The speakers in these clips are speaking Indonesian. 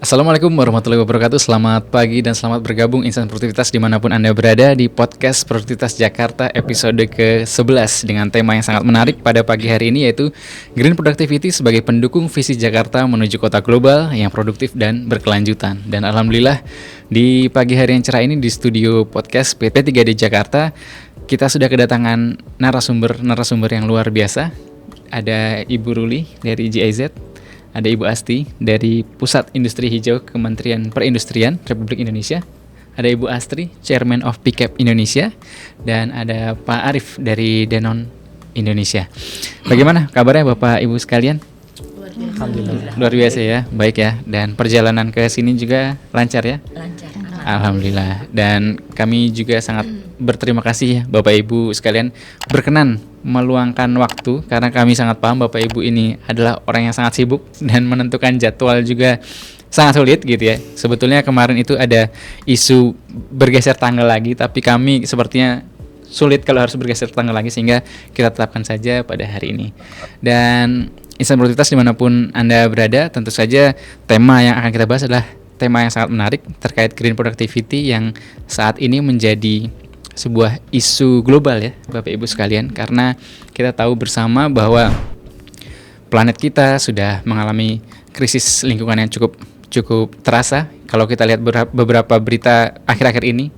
Assalamualaikum warahmatullahi wabarakatuh. Selamat pagi dan selamat bergabung Insan Produktivitas dimanapun Anda berada di podcast Produktivitas Jakarta episode ke-11 dengan tema yang sangat menarik pada pagi hari ini, yaitu Green Productivity sebagai pendukung visi Jakarta menuju kota global yang produktif dan berkelanjutan. Dan alhamdulillah di pagi hari yang cerah ini di studio podcast PT3D Jakarta kita sudah kedatangan narasumber yang luar biasa. Ada Ibu Ruli dari GIZ, ada Ibu Asti dari Pusat Industri Hijau Kementerian Perindustrian Republik Indonesia, ada Ibu Astri, Chairman of PICAP Indonesia, dan ada Pak Arif dari Danone Indonesia. Bagaimana kabarnya Bapak Ibu sekalian? Alhamdulillah. Luar biasa ya, baik ya. Dan perjalanan ke sini juga lancar ya? Lancar. Alhamdulillah. Dan kami juga sangat berterima kasih ya Bapak Ibu sekalian berkenan meluangkan waktu, karena kami sangat paham Bapak Ibu ini adalah orang yang sangat sibuk dan menentukan jadwal juga sangat sulit gitu ya. Sebetulnya kemarin itu ada isu bergeser tanggal lagi, tapi kami sepertinya sulit kalau harus bergeser tanggal lagi, sehingga kita tetapkan saja pada hari ini. Dan Insan Produktivitas dimanapun Anda berada, tentu saja tema yang akan kita bahas adalah tema yang sangat menarik terkait Green Productivity yang saat ini menjadi sebuah isu global ya Bapak Ibu sekalian, karena kita tahu bersama bahwa planet kita sudah mengalami krisis lingkungan yang cukup terasa. Kalau kita lihat beberapa berita akhir-akhir ini,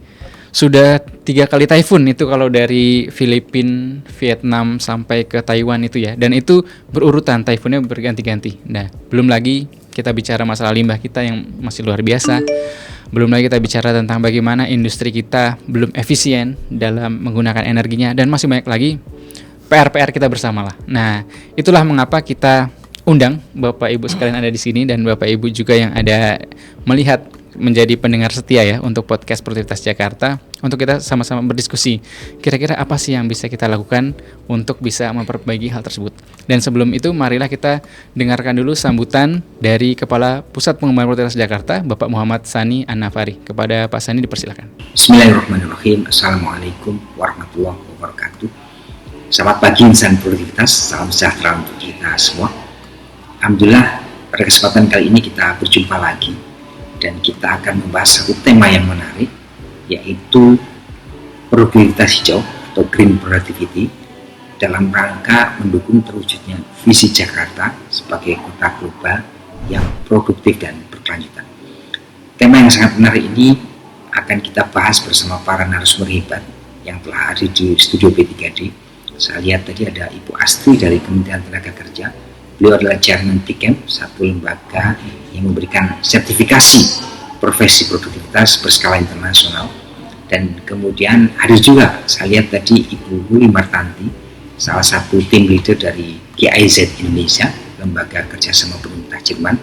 sudah 3 kali taifun itu kalau dari Filipina, Vietnam sampai ke Taiwan itu ya, dan itu berurutan, taifunnya berganti-ganti. Nah, belum lagi kita bicara masalah limbah kita yang masih luar biasa. Belum lagi kita bicara tentang bagaimana industri kita belum efisien dalam menggunakan energinya, dan masih banyak lagi PR kita bersama lah. Nah, itulah mengapa kita undang Bapak Ibu sekalian ada di sini, dan Bapak Ibu juga yang ada melihat menjadi pendengar setia ya untuk podcast Produktivitas Jakarta, untuk kita sama-sama berdiskusi kira-kira apa sih yang bisa kita lakukan untuk bisa memperbaiki hal tersebut. Dan sebelum itu marilah kita dengarkan dulu sambutan dari Kepala Pusat Pengembangan Produktivitas Jakarta, Bapak Muhammad Sani An-Nafari. Kepada Pak Sani dipersilakan. Bismillahirrahmanirrahim. Assalamualaikum warahmatullahi wabarakatuh. Selamat pagi Insan Produktivitas, salam sejahtera untuk kita semua. Alhamdulillah pada kesempatan kali ini kita berjumpa lagi, dan kita akan membahas satu tema yang menarik, yaitu produktivitas hijau atau Green Productivity dalam rangka mendukung terwujudnya visi Jakarta sebagai kota global yang produktif dan berkelanjutan. Tema yang sangat menarik ini akan kita bahas bersama para narasumber hebat yang telah hadir di studio P3D. Saya lihat tadi ada Ibu Astri dari Kementerian Tenaga Kerja. Beliau adalah Chairman PICAP, satu lembaga yang memberikan sertifikasi profesi produktivitas berskala internasional. Dan kemudian hadir juga, saya lihat tadi Ibu Ruli Martanti, salah satu tim leader dari GIZ Indonesia, lembaga kerjasama pemerintah Jerman.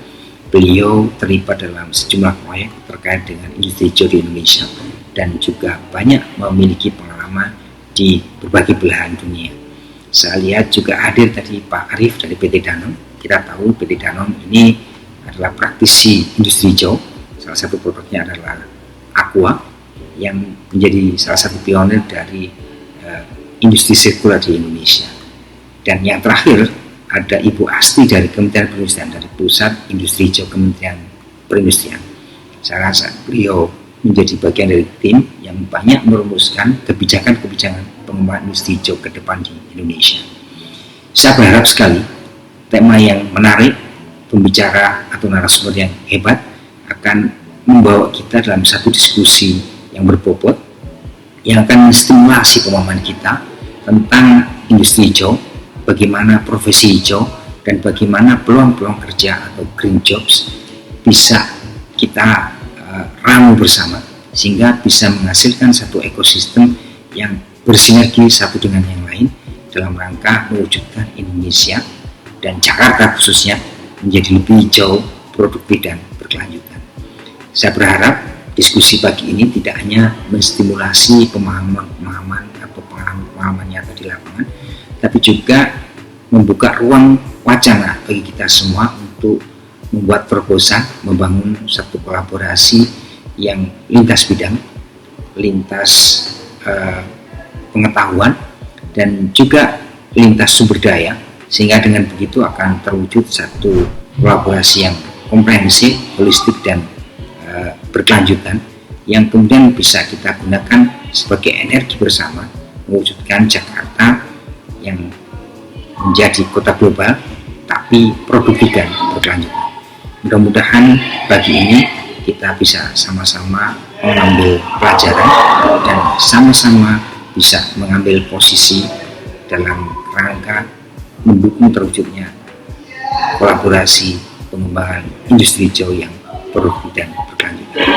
Beliau terlibat dalam sejumlah proyek terkait dengan industri hijau di Indonesia, dan juga banyak memiliki pengalaman di berbagai belahan dunia. Saya lihat juga hadir tadi Pak Arif dari PT Danone. Kita tahu PT Danone ini adalah praktisi industri hijau. Salah satu produknya adalah Aqua, yang menjadi salah satu pionir dari industri sirkular di Indonesia. Dan yang terakhir ada Ibu Asti dari Kementerian Perindustrian, dari Pusat Industri Hijau Kementerian Perindustrian. Saya rasa beliau menjadi bagian dari tim yang banyak merumuskan kebijakan-kebijakan pengembangan industri hijau ke depan di Indonesia. Saya berharap sekali tema yang menarik, pembicara atau narasumber yang hebat akan membawa kita dalam satu diskusi yang berbobot, yang akan menstimulasi pemahaman kita tentang industri hijau, bagaimana profesi hijau, dan bagaimana peluang-peluang kerja atau green jobs bisa kita ramu bersama, sehingga bisa menghasilkan satu ekosistem yang bersinergi satu dengan yang lain dalam rangka mewujudkan Indonesia dan Jakarta khususnya menjadi lebih hijau, produktif, dan berkelanjutan. Saya berharap diskusi pagi ini tidak hanya menstimulasi pemahaman atau pengalaman nyata di lapangan, tapi juga membuka ruang wacana bagi kita semua untuk membuat terobosan, membangun satu kolaborasi yang lintas bidang, lintas pengetahuan, dan juga lintas sumber daya, sehingga dengan begitu akan terwujud satu kolaborasi yang komprehensif, holistik dan berkelanjutan yang kemudian bisa kita gunakan sebagai energi bersama mewujudkan Jakarta yang menjadi kota global tapi produktif dan berkelanjutan. Mudah-mudahan pagi ini kita bisa sama-sama mengambil pelajaran dan sama-sama bisa mengambil posisi dalam rangka mendukung terwujudnya kolaborasi pengembangan industri hijau yang produktif dan berkelanjutan.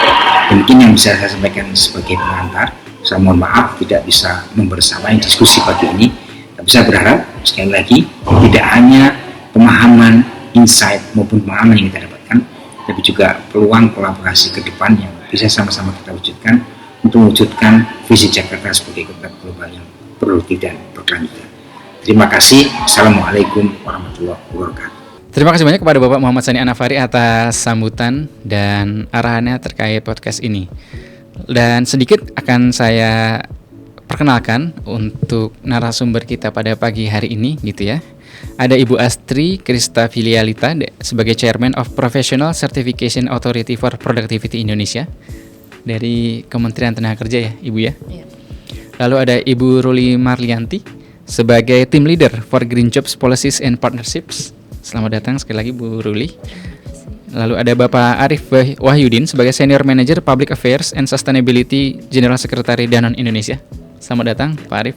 Mungkin yang bisa saya sampaikan sebagai pengantar. Saya mohon maaf tidak bisa membersamai diskusi pagi ini, tapi saya berharap sekali lagi tidak hanya pemahaman, insight maupun pengalaman yang kita dapatkan, tapi juga peluang kolaborasi ke depan yang bisa sama-sama kita wujudkan untuk mewujudkan visi Jakarta sebagai kota global yang produktif dan berkelanjutan. Terima kasih. Assalamualaikum warahmatullahi wabarakatuh. Terima kasih banyak kepada Bapak Muhammad Sani Anafari atas sambutan dan arahannya terkait podcast ini. Dan sedikit akan saya perkenalkan untuk narasumber kita pada pagi hari ini gitu ya. Ada Ibu Astri Krista Filialita sebagai Chairman of Professional Certification Authority for Productivity Indonesia dari Kementerian Tenaga Kerja ya Ibu ya. Lalu ada Ibu Ruli Marlianti sebagai Team Leader for Green Jobs Policies and Partnerships. Selamat datang sekali lagi Bu Ruli. Lalu ada Bapak Arif Wahyudin sebagai Senior Manager Public Affairs and Sustainability General Secretary Danone Indonesia. Selamat datang Pak Arif.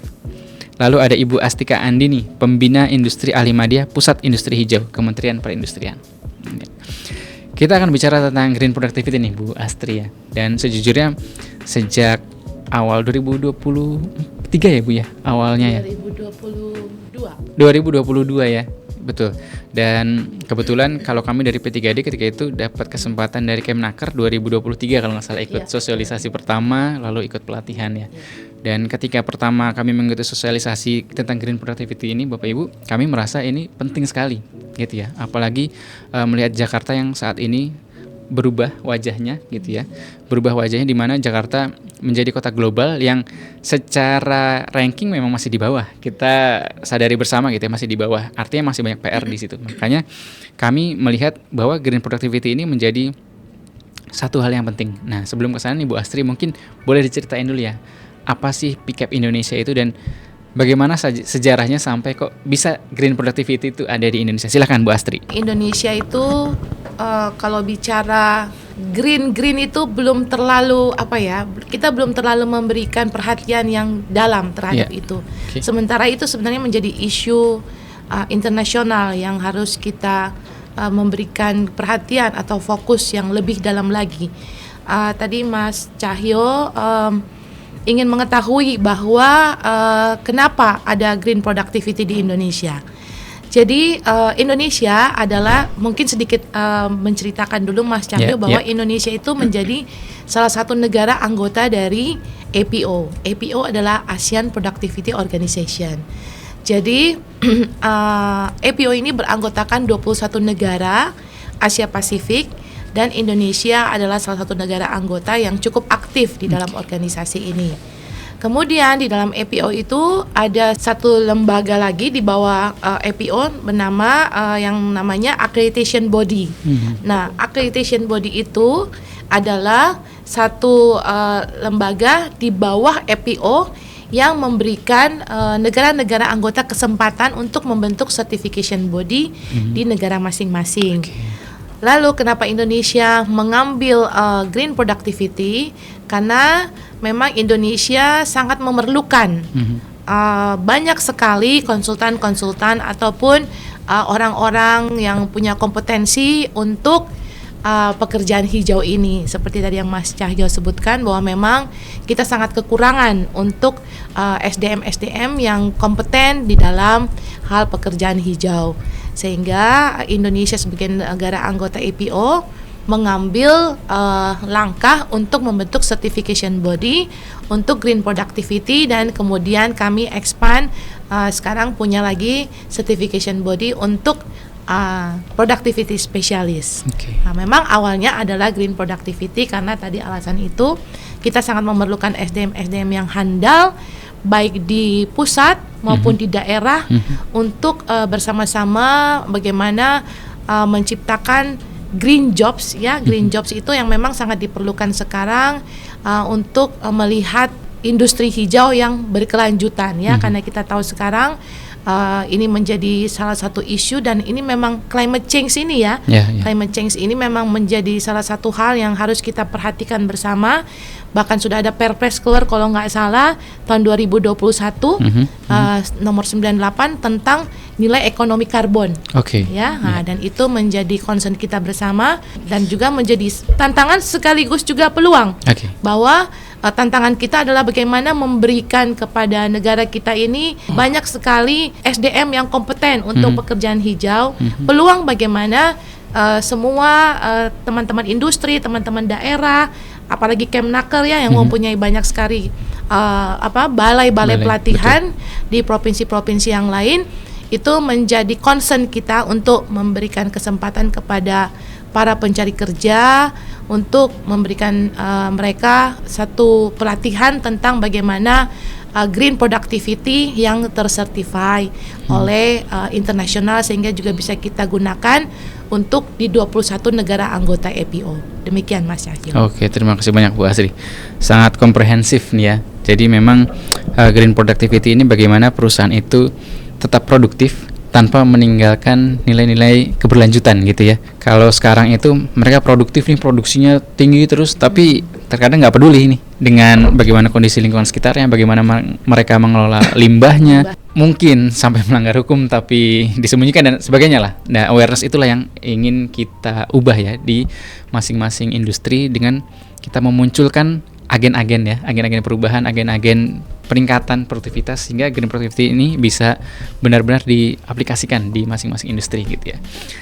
Lalu ada Ibu Astika Andini, Pembina Industri Alimadya Pusat Industri Hijau, Kementerian Perindustrian. Kita akan bicara tentang green productivity nih Bu Astri ya. Dan sejujurnya sejak awal 2023 ya Bu ya, awalnya ya. 2022 ya. Betul. Dan kebetulan kalau kami dari P3D ketika itu dapat kesempatan dari Kemnaker 2023 kalau nggak salah ikut sosialisasi pertama, lalu ikut pelatihan ya. Dan ketika pertama kami mengikuti sosialisasi tentang green productivity ini Bapak Ibu, kami merasa ini penting sekali gitu ya. Apalagi melihat Jakarta yang saat ini berubah wajahnya gitu ya. Berubah wajahnya di mana Jakarta menjadi kota global yang secara ranking memang masih di bawah. Kita sadari bersama gitu ya, masih di bawah. Artinya masih banyak PR di situ. Makanya kami melihat bahwa green productivity ini menjadi satu hal yang penting. Nah, sebelum ke sana Ibu Astri mungkin boleh diceritain dulu ya. Apa sih PCAP Indonesia itu dan bagaimana sejarahnya sampai kok bisa green productivity itu ada di Indonesia? Silakan Bu Astri. Indonesia itu kalau bicara green itu belum terlalu kita belum terlalu memberikan perhatian yang dalam terhadap itu. Okay. Sementara itu sebenarnya menjadi isu internasional yang harus kita memberikan perhatian atau fokus yang lebih dalam lagi. Tadi Mas Cahyo ingin mengetahui bahwa kenapa ada green productivity di Indonesia. Jadi Indonesia adalah mungkin sedikit menceritakan dulu Mas Cahyo bahwa Indonesia itu menjadi salah satu negara anggota dari APO. APO adalah ASEAN Productivity Organization. Jadi APO ini beranggotakan 21 negara Asia Pasifik dan Indonesia adalah salah satu negara anggota yang cukup aktif di dalam organisasi ini. Kemudian di dalam APO itu ada satu lembaga lagi di bawah APO bernama yang namanya Accreditation Body. Nah, Accreditation Body itu adalah satu lembaga di bawah APO yang memberikan negara-negara anggota kesempatan untuk membentuk certification body di negara masing-masing. Lalu kenapa Indonesia mengambil green productivity? Karena memang Indonesia sangat memerlukan banyak sekali konsultan-konsultan ataupun orang-orang yang punya kompetensi untuk pekerjaan hijau ini. Seperti tadi yang Mas Cahyo sebutkan bahwa memang kita sangat kekurangan untuk SDM-SDM yang kompeten di dalam hal pekerjaan hijau. Sehingga Indonesia sebagai negara anggota APO mengambil langkah untuk membentuk certification body untuk green productivity dan kemudian kami expand sekarang punya lagi certification body untuk productivity specialist. Nah, memang awalnya adalah green productivity karena tadi alasan itu kita sangat memerlukan SDM yang handal baik di pusat maupun di daerah untuk bersama-sama bagaimana menciptakan green jobs ya. Green jobs itu yang memang sangat diperlukan sekarang untuk melihat industri hijau yang berkelanjutan ya, karena kita tahu sekarang ini menjadi salah satu isu, dan ini memang climate change ini ya. Climate change ini memang menjadi salah satu hal yang harus kita perhatikan bersama. Bahkan sudah ada Perpres keluar kalau nggak salah tahun 2021 nomor 98 tentang nilai ekonomi karbon. Ya, dan itu menjadi concern kita bersama, dan juga menjadi tantangan sekaligus juga peluang. Bahwa tantangan kita adalah bagaimana memberikan kepada negara kita ini banyak sekali SDM yang kompeten untuk pekerjaan hijau. Peluang bagaimana semua teman-teman industri, teman-teman daerah, apalagi Kemnaker ya yang mempunyai banyak sekali balai-balai pelatihan di provinsi-provinsi yang lain, itu menjadi concern kita untuk memberikan kesempatan kepada para pencari kerja untuk memberikan mereka satu pelatihan tentang bagaimana green productivity yang tersertify oleh internasional, sehingga juga bisa kita gunakan untuk di 21 negara anggota EPO. Demikian Mas Syahil. Oke, terima kasih banyak Bu Asri. Sangat komprehensif nih ya. Jadi memang green productivity ini bagaimana perusahaan itu tetap produktif tanpa meninggalkan nilai-nilai keberlanjutan gitu ya. Kalau sekarang itu mereka produktif nih, produksinya tinggi terus, tapi terkadang nggak peduli nih dengan bagaimana kondisi lingkungan sekitarnya, bagaimana mereka mengelola limbahnya, mungkin sampai melanggar hukum tapi disembunyikan dan sebagainya lah. Nah, awareness itulah yang ingin kita ubah ya di masing-masing industri dengan kita memunculkan agen-agen ya, agen-agen perubahan, agen-agen peningkatan produktivitas, sehingga green productivity ini bisa benar-benar diaplikasikan di masing-masing industri gitu ya.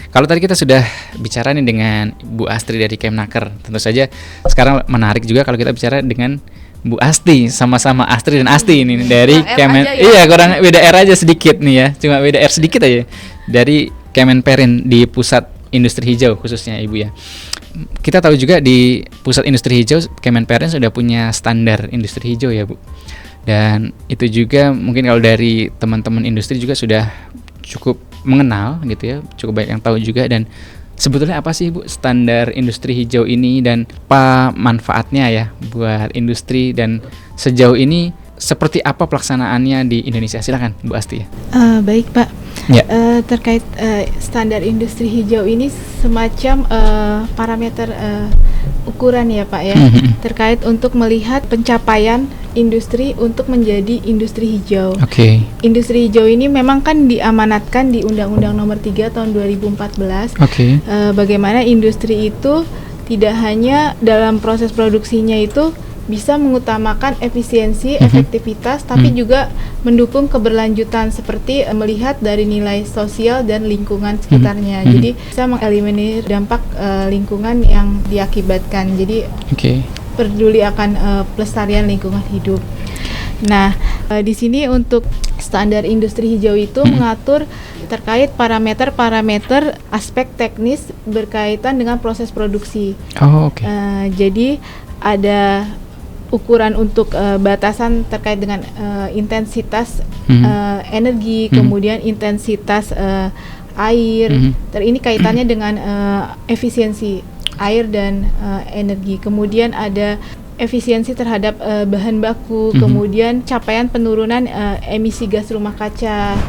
Kalau tadi kita sudah bicara nih dengan Bu Astri dari Kemnaker, tentu saja sekarang menarik juga kalau kita bicara dengan Bu Asti, sama-sama Astri dan Asti ini dari Kemen. Iya, kurang beda R aja sedikit nih ya, cuma beda R sedikit aja dari Kemenperin di Pusat Industri Hijau khususnya Ibu ya. Kita tahu juga di Pusat Industri Hijau Kemenperin sudah punya standar industri hijau ya Bu. Dan itu juga mungkin kalau dari teman-teman industri juga sudah cukup mengenal gitu ya, cukup banyak yang tahu juga. Dan sebetulnya apa sih Bu standar industri hijau ini dan apa manfaatnya ya buat industri, dan sejauh ini seperti apa pelaksanaannya di Indonesia? Silakan Bu Asti ya. Baik Pak. Ya. Terkait standar industri hijau ini semacam parameter ukuran ya Pak ya, terkait untuk melihat pencapaian industri untuk menjadi industri hijau. Industri hijau ini memang kan diamanatkan di Undang-Undang Nomor 3 Tahun 2014. Bagaimana industri itu tidak hanya dalam proses produksinya itu bisa mengutamakan efisiensi, efektivitas, tapi juga mendukung keberlanjutan, seperti melihat dari nilai sosial dan lingkungan sekitarnya. Jadi bisa mengeliminir dampak lingkungan yang diakibatkan. Jadi peduli akan pelestarian lingkungan hidup. Nah, di sini untuk standar industri hijau itu mengatur terkait parameter-parameter aspek teknis berkaitan dengan proses produksi. Jadi ada ukuran untuk batasan terkait dengan intensitas energi, kemudian intensitas air. Ini kaitannya dengan efisiensi air dan energi. Kemudian ada efisiensi terhadap bahan baku, kemudian capaian penurunan emisi gas rumah kaca,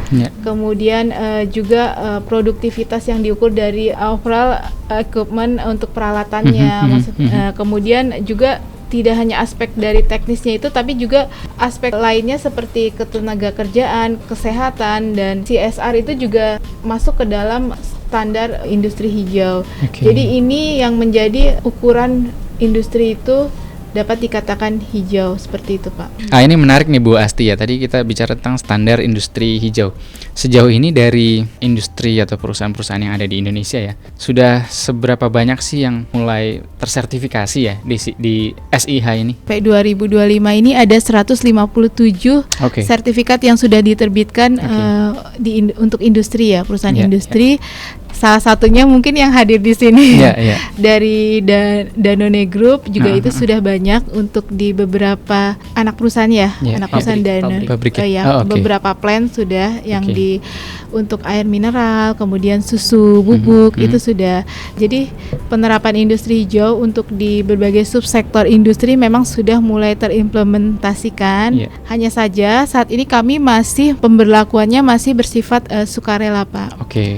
kemudian juga produktivitas yang diukur dari overall equipment untuk peralatannya. Kemudian juga tidak hanya aspek dari teknisnya itu, tapi juga aspek lainnya seperti ketenaga kerjaan, kesehatan, dan CSR itu juga masuk ke dalam standar industri hijau. Jadi ini yang menjadi ukuran industri itu dapat dikatakan hijau, seperti itu Pak. Ini menarik nih Bu Asti ya, tadi kita bicara tentang standar industri hijau. Sejauh ini dari industri atau perusahaan-perusahaan yang ada di Indonesia ya, sudah seberapa banyak sih yang mulai tersertifikasi ya di SIH ini? Sampai 2025 ini ada 157 sertifikat yang sudah diterbitkan untuk industri ya, perusahaan industri. Salah satunya mungkin yang hadir di sini dari Danone Group juga itu sudah banyak untuk di beberapa anak perusahaan ya, anak perusahaan Danone. Beberapa plant sudah yang seperti untuk air mineral, kemudian susu, bubuk, itu sudah. Jadi penerapan industri hijau untuk di berbagai subsektor industri memang sudah mulai terimplementasikan. Hanya saja saat ini kami masih pemberlakuannya masih bersifat sukarela, Pak.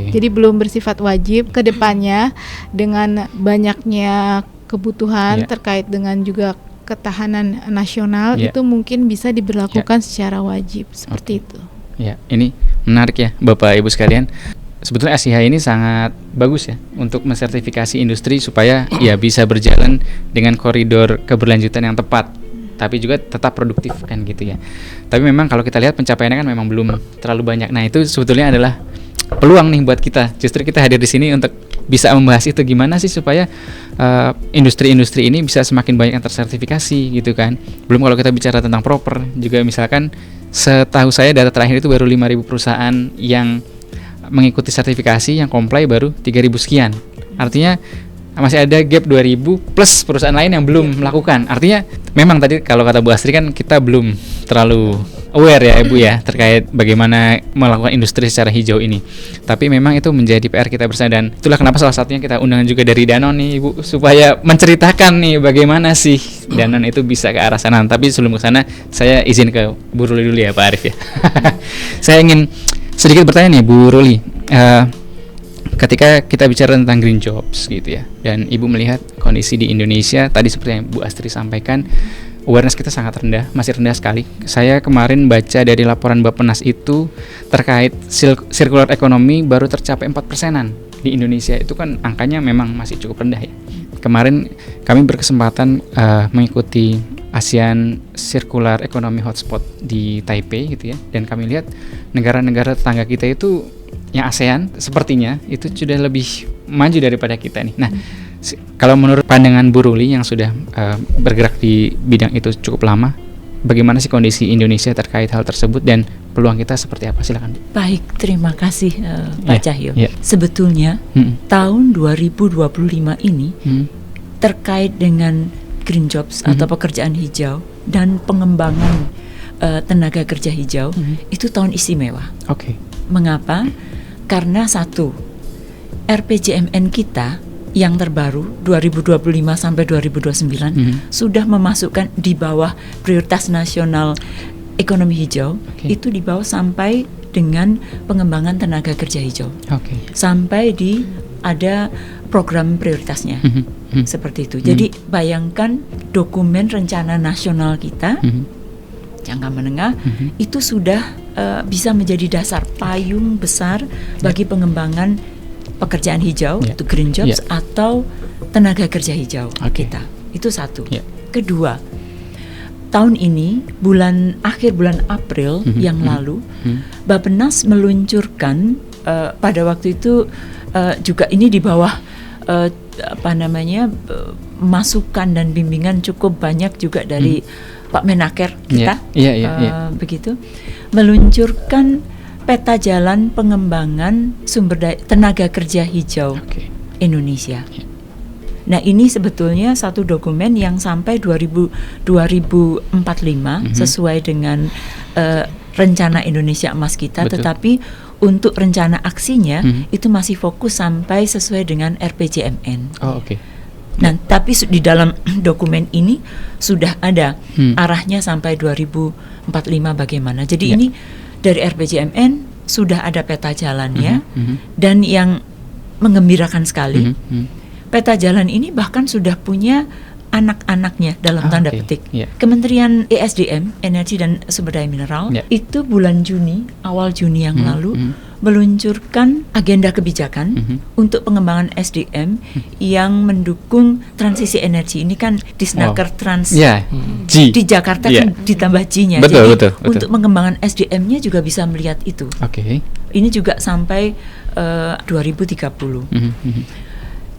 Jadi belum bersifat wajib. Kedepannya dengan banyaknya kebutuhan terkait dengan juga ketahanan nasional itu mungkin bisa diberlakukan secara wajib seperti itu. Ya, ini menarik ya Bapak Ibu sekalian. Sebetulnya ASIHA ini sangat bagus ya untuk mensertifikasi industri supaya ya bisa berjalan dengan koridor keberlanjutan yang tepat, tapi juga tetap produktif kan gitu ya. Tapi memang kalau kita lihat pencapaiannya kan memang belum terlalu banyak. Nah, itu sebetulnya adalah peluang nih buat kita. Justru kita hadir di sini untuk bisa membahas itu, gimana sih supaya industri-industri ini bisa semakin banyak yang tersertifikasi gitu kan. Belum kalau kita bicara tentang proper juga, misalkan setahu saya data terakhir itu baru 5.000 perusahaan yang mengikuti sertifikasi, yang comply baru 3.000 sekian. Artinya masih ada gap 2.000 plus perusahaan lain yang belum melakukan. Artinya memang tadi kalau kata Bu Astri kan kita belum terlalu aware ya Ibu ya terkait bagaimana melakukan industri secara hijau ini. Tapi memang itu menjadi PR kita bersama, dan itulah kenapa salah satunya kita undang juga dari Danone nih Ibu, supaya menceritakan nih bagaimana sih Danone itu bisa ke arah sana. Tapi sebelum ke sana saya izin ke Bu Ruli dulu ya Pak Arif ya. Saya ingin sedikit bertanya nih Bu Ruli. Ketika kita bicara tentang green jobs gitu ya, dan Ibu melihat kondisi di Indonesia tadi seperti yang Bu Astri sampaikan, awareness kita sangat rendah, masih rendah sekali. Saya kemarin baca dari laporan Bappenas itu terkait circular economy baru tercapai 4%-an di Indonesia. Itu kan angkanya memang masih cukup rendah ya. Kemarin kami berkesempatan mengikuti ASEAN Circular Economy Hotspot di Taipei gitu ya, dan kami lihat negara-negara tetangga kita itu yang ASEAN sepertinya itu sudah lebih maju daripada kita nih. Nah, kalau menurut pandangan Bu Ruli yang sudah bergerak di bidang itu cukup lama, bagaimana sih kondisi Indonesia terkait hal tersebut dan peluang kita seperti apa? Silakan. Baik, terima kasih Pak Cahyo. Sebetulnya tahun 2025 ini terkait dengan green jobs atau pekerjaan hijau dan pengembangan tenaga kerja hijau itu tahun istimewa. Mengapa? Karena satu, RPJMN kita yang terbaru 2025 sampai 2029 sudah memasukkan di bawah prioritas nasional ekonomi hijau, itu di bawah sampai dengan pengembangan tenaga kerja hijau. Sampai di ada program prioritasnya. Seperti itu. Jadi bayangkan dokumen rencana nasional kita jangka menengah itu sudah bisa menjadi dasar payung besar bagi pengembangan pekerjaan hijau, itu green jobs atau tenaga kerja hijau kita. Itu satu. Kedua, tahun ini akhir bulan April yang lalu, Bappenas meluncurkan pada waktu itu juga ini di bawah masukan dan bimbingan cukup banyak juga dari Pak Menaker kita, begitu, meluncurkan peta jalan pengembangan sumber daya tenaga kerja hijau Indonesia. Nah, ini sebetulnya satu dokumen yang sampai 2045 sesuai dengan rencana Indonesia Emas kita. Tetapi untuk rencana aksinya itu masih fokus sampai sesuai dengan RPJMN. Nah, tapi di dalam dokumen ini sudah ada arahnya sampai 2045 bagaimana. Jadi ini dari RPJMN sudah ada peta jalannya, dan yang menggembirakan sekali, peta jalan ini bahkan sudah punya anak-anaknya dalam tanda petik. Kementerian ESDM, Energi dan Sumber Daya Mineral, itu bulan Juni, awal Juni yang lalu meluncurkan agenda kebijakan untuk pengembangan SDM yang mendukung transisi energi. Ini kan Disnaker Trans di Jakarta kan ditambah G-nya. Jadi untuk pengembangan SDM-nya juga bisa melihat itu. Ini juga sampai 2030.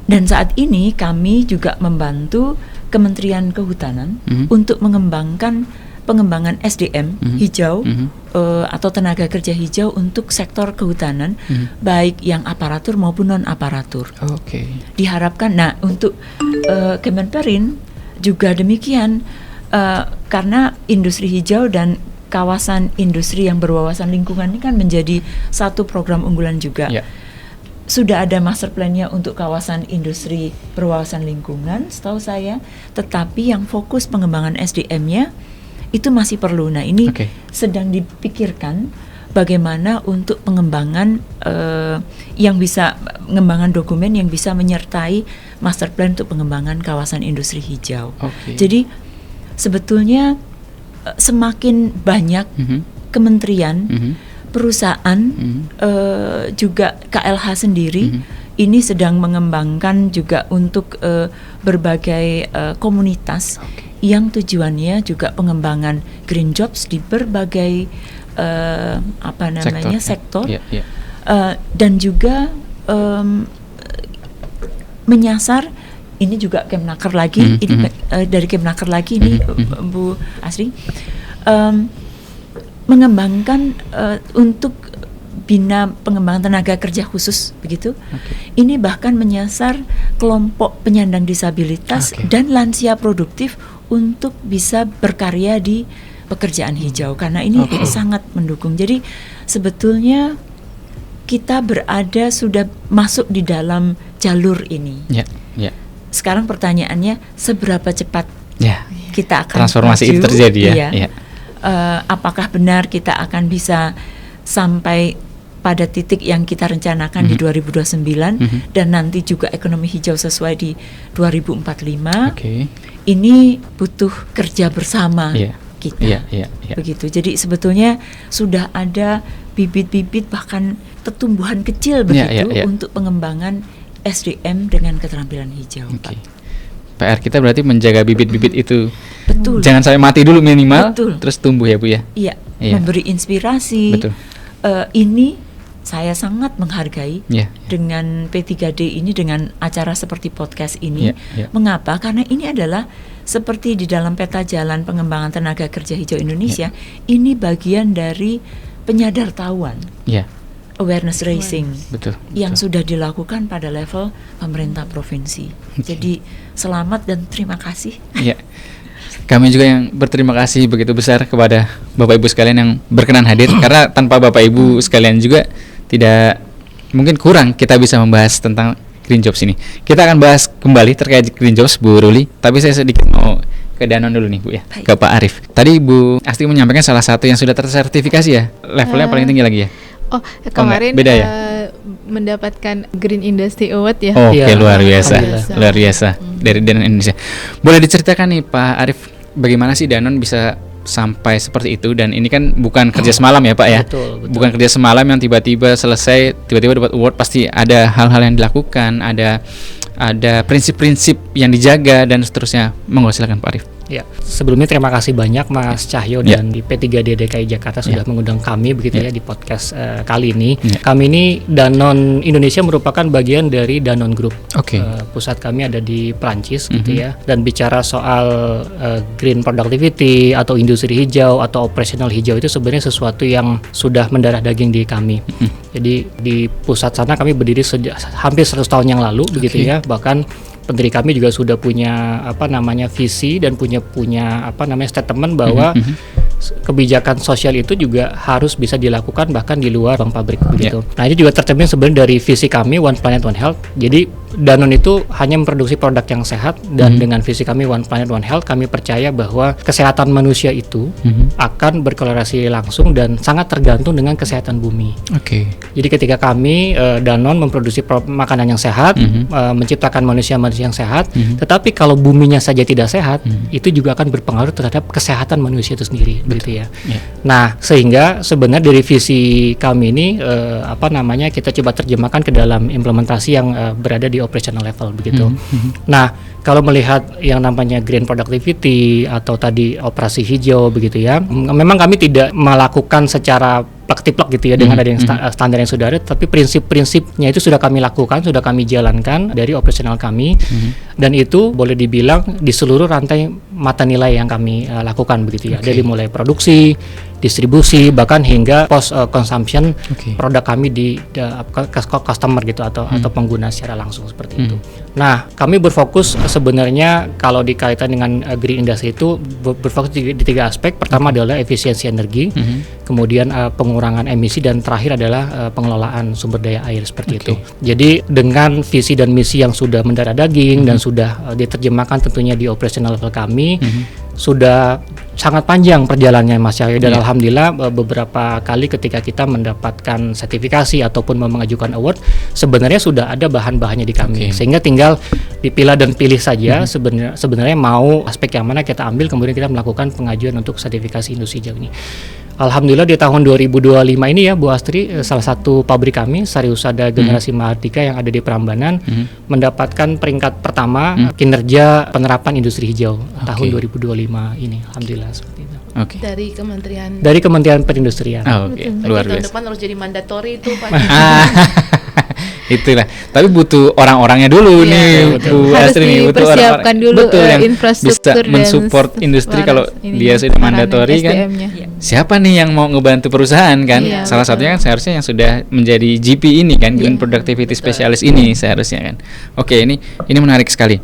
Dan saat ini kami juga membantu Kementerian Kehutanan untuk mengembangkan pengembangan SDM hijau atau tenaga kerja hijau untuk sektor kehutanan, baik yang aparatur maupun non aparatur. Diharapkan, nah untuk Kemenperin juga demikian, karena industri hijau dan kawasan industri yang berwawasan lingkungan ini kan menjadi satu program unggulan juga. Sudah ada master plan-nya untuk kawasan industri berwawasan lingkungan setahu saya, tetapi yang fokus pengembangan SDM-nya itu masih perlu. Nah, ini sedang dipikirkan bagaimana untuk pengembangan yang bisa pengembangan dokumen yang bisa menyertai master plan untuk pengembangan kawasan industri hijau. Jadi sebetulnya semakin banyak kementerian, perusahaan, juga KLH sendiri ini sedang mengembangkan juga untuk berbagai komunitas yang tujuannya juga pengembangan green jobs di berbagai sektor. Dan juga menyasar ini juga Kemnaker lagi, dari Kemnaker lagi ini Bu Asri, mengembangkan untuk bina pengembangan tenaga kerja khusus begitu. Ini bahkan menyasar kelompok penyandang disabilitas dan lansia produktif untuk bisa berkarya di pekerjaan hijau, karena ini sangat mendukung. Jadi sebetulnya kita sudah masuk di dalam jalur ini. Sekarang pertanyaannya, seberapa cepat kita akan transformasi itu terjadi ya? Apakah benar kita akan bisa sampai pada titik yang kita rencanakan di 2029 dan nanti juga ekonomi hijau sesuai di 2045? Ini butuh kerja bersama kita. Begitu. Jadi sebetulnya sudah ada bibit-bibit bahkan pertumbuhan kecil begitu untuk pengembangan SDM dengan keterampilan hijau. PR kita berarti menjaga bibit-bibit itu. Betul. Jangan sampai mati dulu minimal, terus tumbuh ya Bu ya. Memberi inspirasi. Ini saya sangat menghargai dengan P3D ini, dengan acara seperti podcast ini. Mengapa? Karena ini adalah seperti di dalam peta jalan pengembangan tenaga kerja hijau Indonesia. Ini bagian dari penyadartahuan. Awareness raising yang sudah dilakukan pada level pemerintah provinsi. Jadi selamat dan terima kasih. Kami juga yang berterima kasih begitu besar kepada Bapak Ibu sekalian yang berkenan hadir, karena tanpa Bapak Ibu sekalian juga tidak, mungkin kurang kita bisa membahas tentang Green Jobs ini. Kita akan bahas kembali terkait Green Jobs, Bu Ruli, tapi saya sedikit mau ke Danon dulu nih Bu ya, ke Pak Arief. Tadi Bu Asti menyampaikan salah satu yang sudah tersertifikasi ya, levelnya paling tinggi lagi ya. Kemarin beda ya? Mendapatkan Green Industry Award ya. Luar biasa dari Danon Indonesia. Boleh diceritakan nih Pak Arief, bagaimana sih Danon bisa sampai seperti itu? Dan ini kan bukan kerja semalam ya Pak ya. Betul. Bukan kerja semalam yang tiba-tiba selesai, tiba-tiba dapat award. Pasti ada hal-hal yang dilakukan, ada prinsip-prinsip yang dijaga dan seterusnya. Monggo silakan Pak Arief. Sebelumnya terima kasih banyak Mas Cahyo dan di P3D DKI Jakarta sudah mengundang kami begitu ya di podcast kali ini. Kami ini Danone Indonesia merupakan bagian dari Danone Group. Pusat kami ada di Prancis gitu ya. Dan bicara soal green productivity atau industri hijau atau operasional hijau itu sebenarnya sesuatu yang sudah mendarah daging di kami. Jadi di pusat sana kami berdiri hampir 100 tahun yang lalu begitu ya. Bahkan pendiri kami juga sudah punya visi dan punya statement bahwa kebijakan sosial itu juga harus bisa dilakukan bahkan di luar ruang pabrik begitu. Nah, ini juga tercermin sebenarnya dari visi kami One Planet One Health. Jadi Danone itu hanya memproduksi produk yang sehat dan dengan visi kami One Planet One Health, kami percaya bahwa kesehatan manusia itu akan berkorelasi langsung dan sangat tergantung dengan kesehatan bumi. Jadi ketika kami Danone memproduksi makanan yang sehat, menciptakan manusia-manusia yang sehat, tetapi kalau buminya saja tidak sehat, itu juga akan berpengaruh terhadap kesehatan manusia itu sendiri, gitu ya. Nah, sehingga sebenarnya dari visi kami ini kita coba terjemahkan ke dalam implementasi yang berada di operational level begitu. Nah, kalau melihat yang namanya green productivity atau tadi operasi hijau begitu ya, memang kami tidak melakukan secara plak-tiplak gitu ya dengan adanya standar yang sudah ada, tapi prinsip-prinsipnya itu sudah kami lakukan, sudah kami jalankan dari operasional kami, dan itu boleh dibilang di seluruh rantai mata nilai yang kami lakukan begitu ya, dari mulai produksi, distribusi, bahkan hingga post consumption produk kami di customer gitu atau pengguna secara langsung seperti itu. Nah, kami berfokus sebenarnya kalau dikaitan dengan green industry itu berfokus di 3 aspek. Pertama adalah efisiensi energi, kemudian pengurangan emisi, dan terakhir adalah pengelolaan sumber daya air seperti itu. Jadi dengan visi dan misi yang sudah mendarah daging dan sudah diterjemahkan tentunya di operational level kami, sudah sangat panjang perjalanannya Mas Cahyo, dan alhamdulillah beberapa kali ketika kita mendapatkan sertifikasi ataupun mengajukan award, sebenarnya sudah ada bahan-bahannya di kami, sehingga tinggal dipilah dan pilih saja sebenarnya mau aspek yang mana kita ambil, kemudian kita melakukan pengajuan untuk sertifikasi industri hijau ini. Alhamdulillah di tahun 2025 ini ya Bu Astri, salah satu pabrik kami Sariusada Generasi Mahardika yang ada di Prambanan mendapatkan peringkat pertama kinerja penerapan industri hijau tahun 2025 ini. Alhamdulillah seperti itu. Dari Kementerian Perindustrian. Luar biasa. Tahun depan harus jadi mandatori itu Pak. Itulah. Tapi butuh orang-orangnya dulu nih, Bu Astri nih, butuh orang-orang dulu yang infrastruktur bisa mensupport industri. Kalau dia sudah mandatori kan, siapa nih yang mau ngebantu perusahaan kan? Salah satunya kan seharusnya yang sudah menjadi GP ini kan, Green Productivity Specialist ini seharusnya kan. Oke, ini menarik sekali.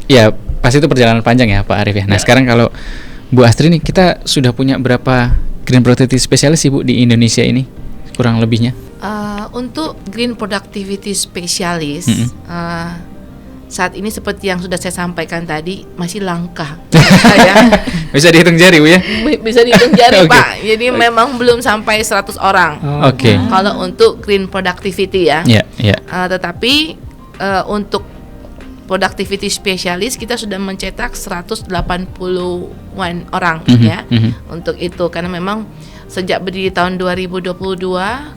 Ya pasti itu perjalanan panjang ya Pak Arief ya. Nah sekarang kalau Bu Astri nih, kita sudah punya berapa Green Productivity Specialist Ibu di Indonesia ini kurang lebihnya? Untuk Green Productivity Specialist saat ini seperti yang sudah saya sampaikan tadi masih langka. Bisa dihitung jari Bu ya? Bisa dihitung jari Pak. Jadi memang belum sampai 100 orang. Kalau untuk Green Productivity ya. Tetapi untuk Productivity Specialist kita sudah mencetak 180-an orang ya untuk itu, karena memang sejak berdiri tahun 2022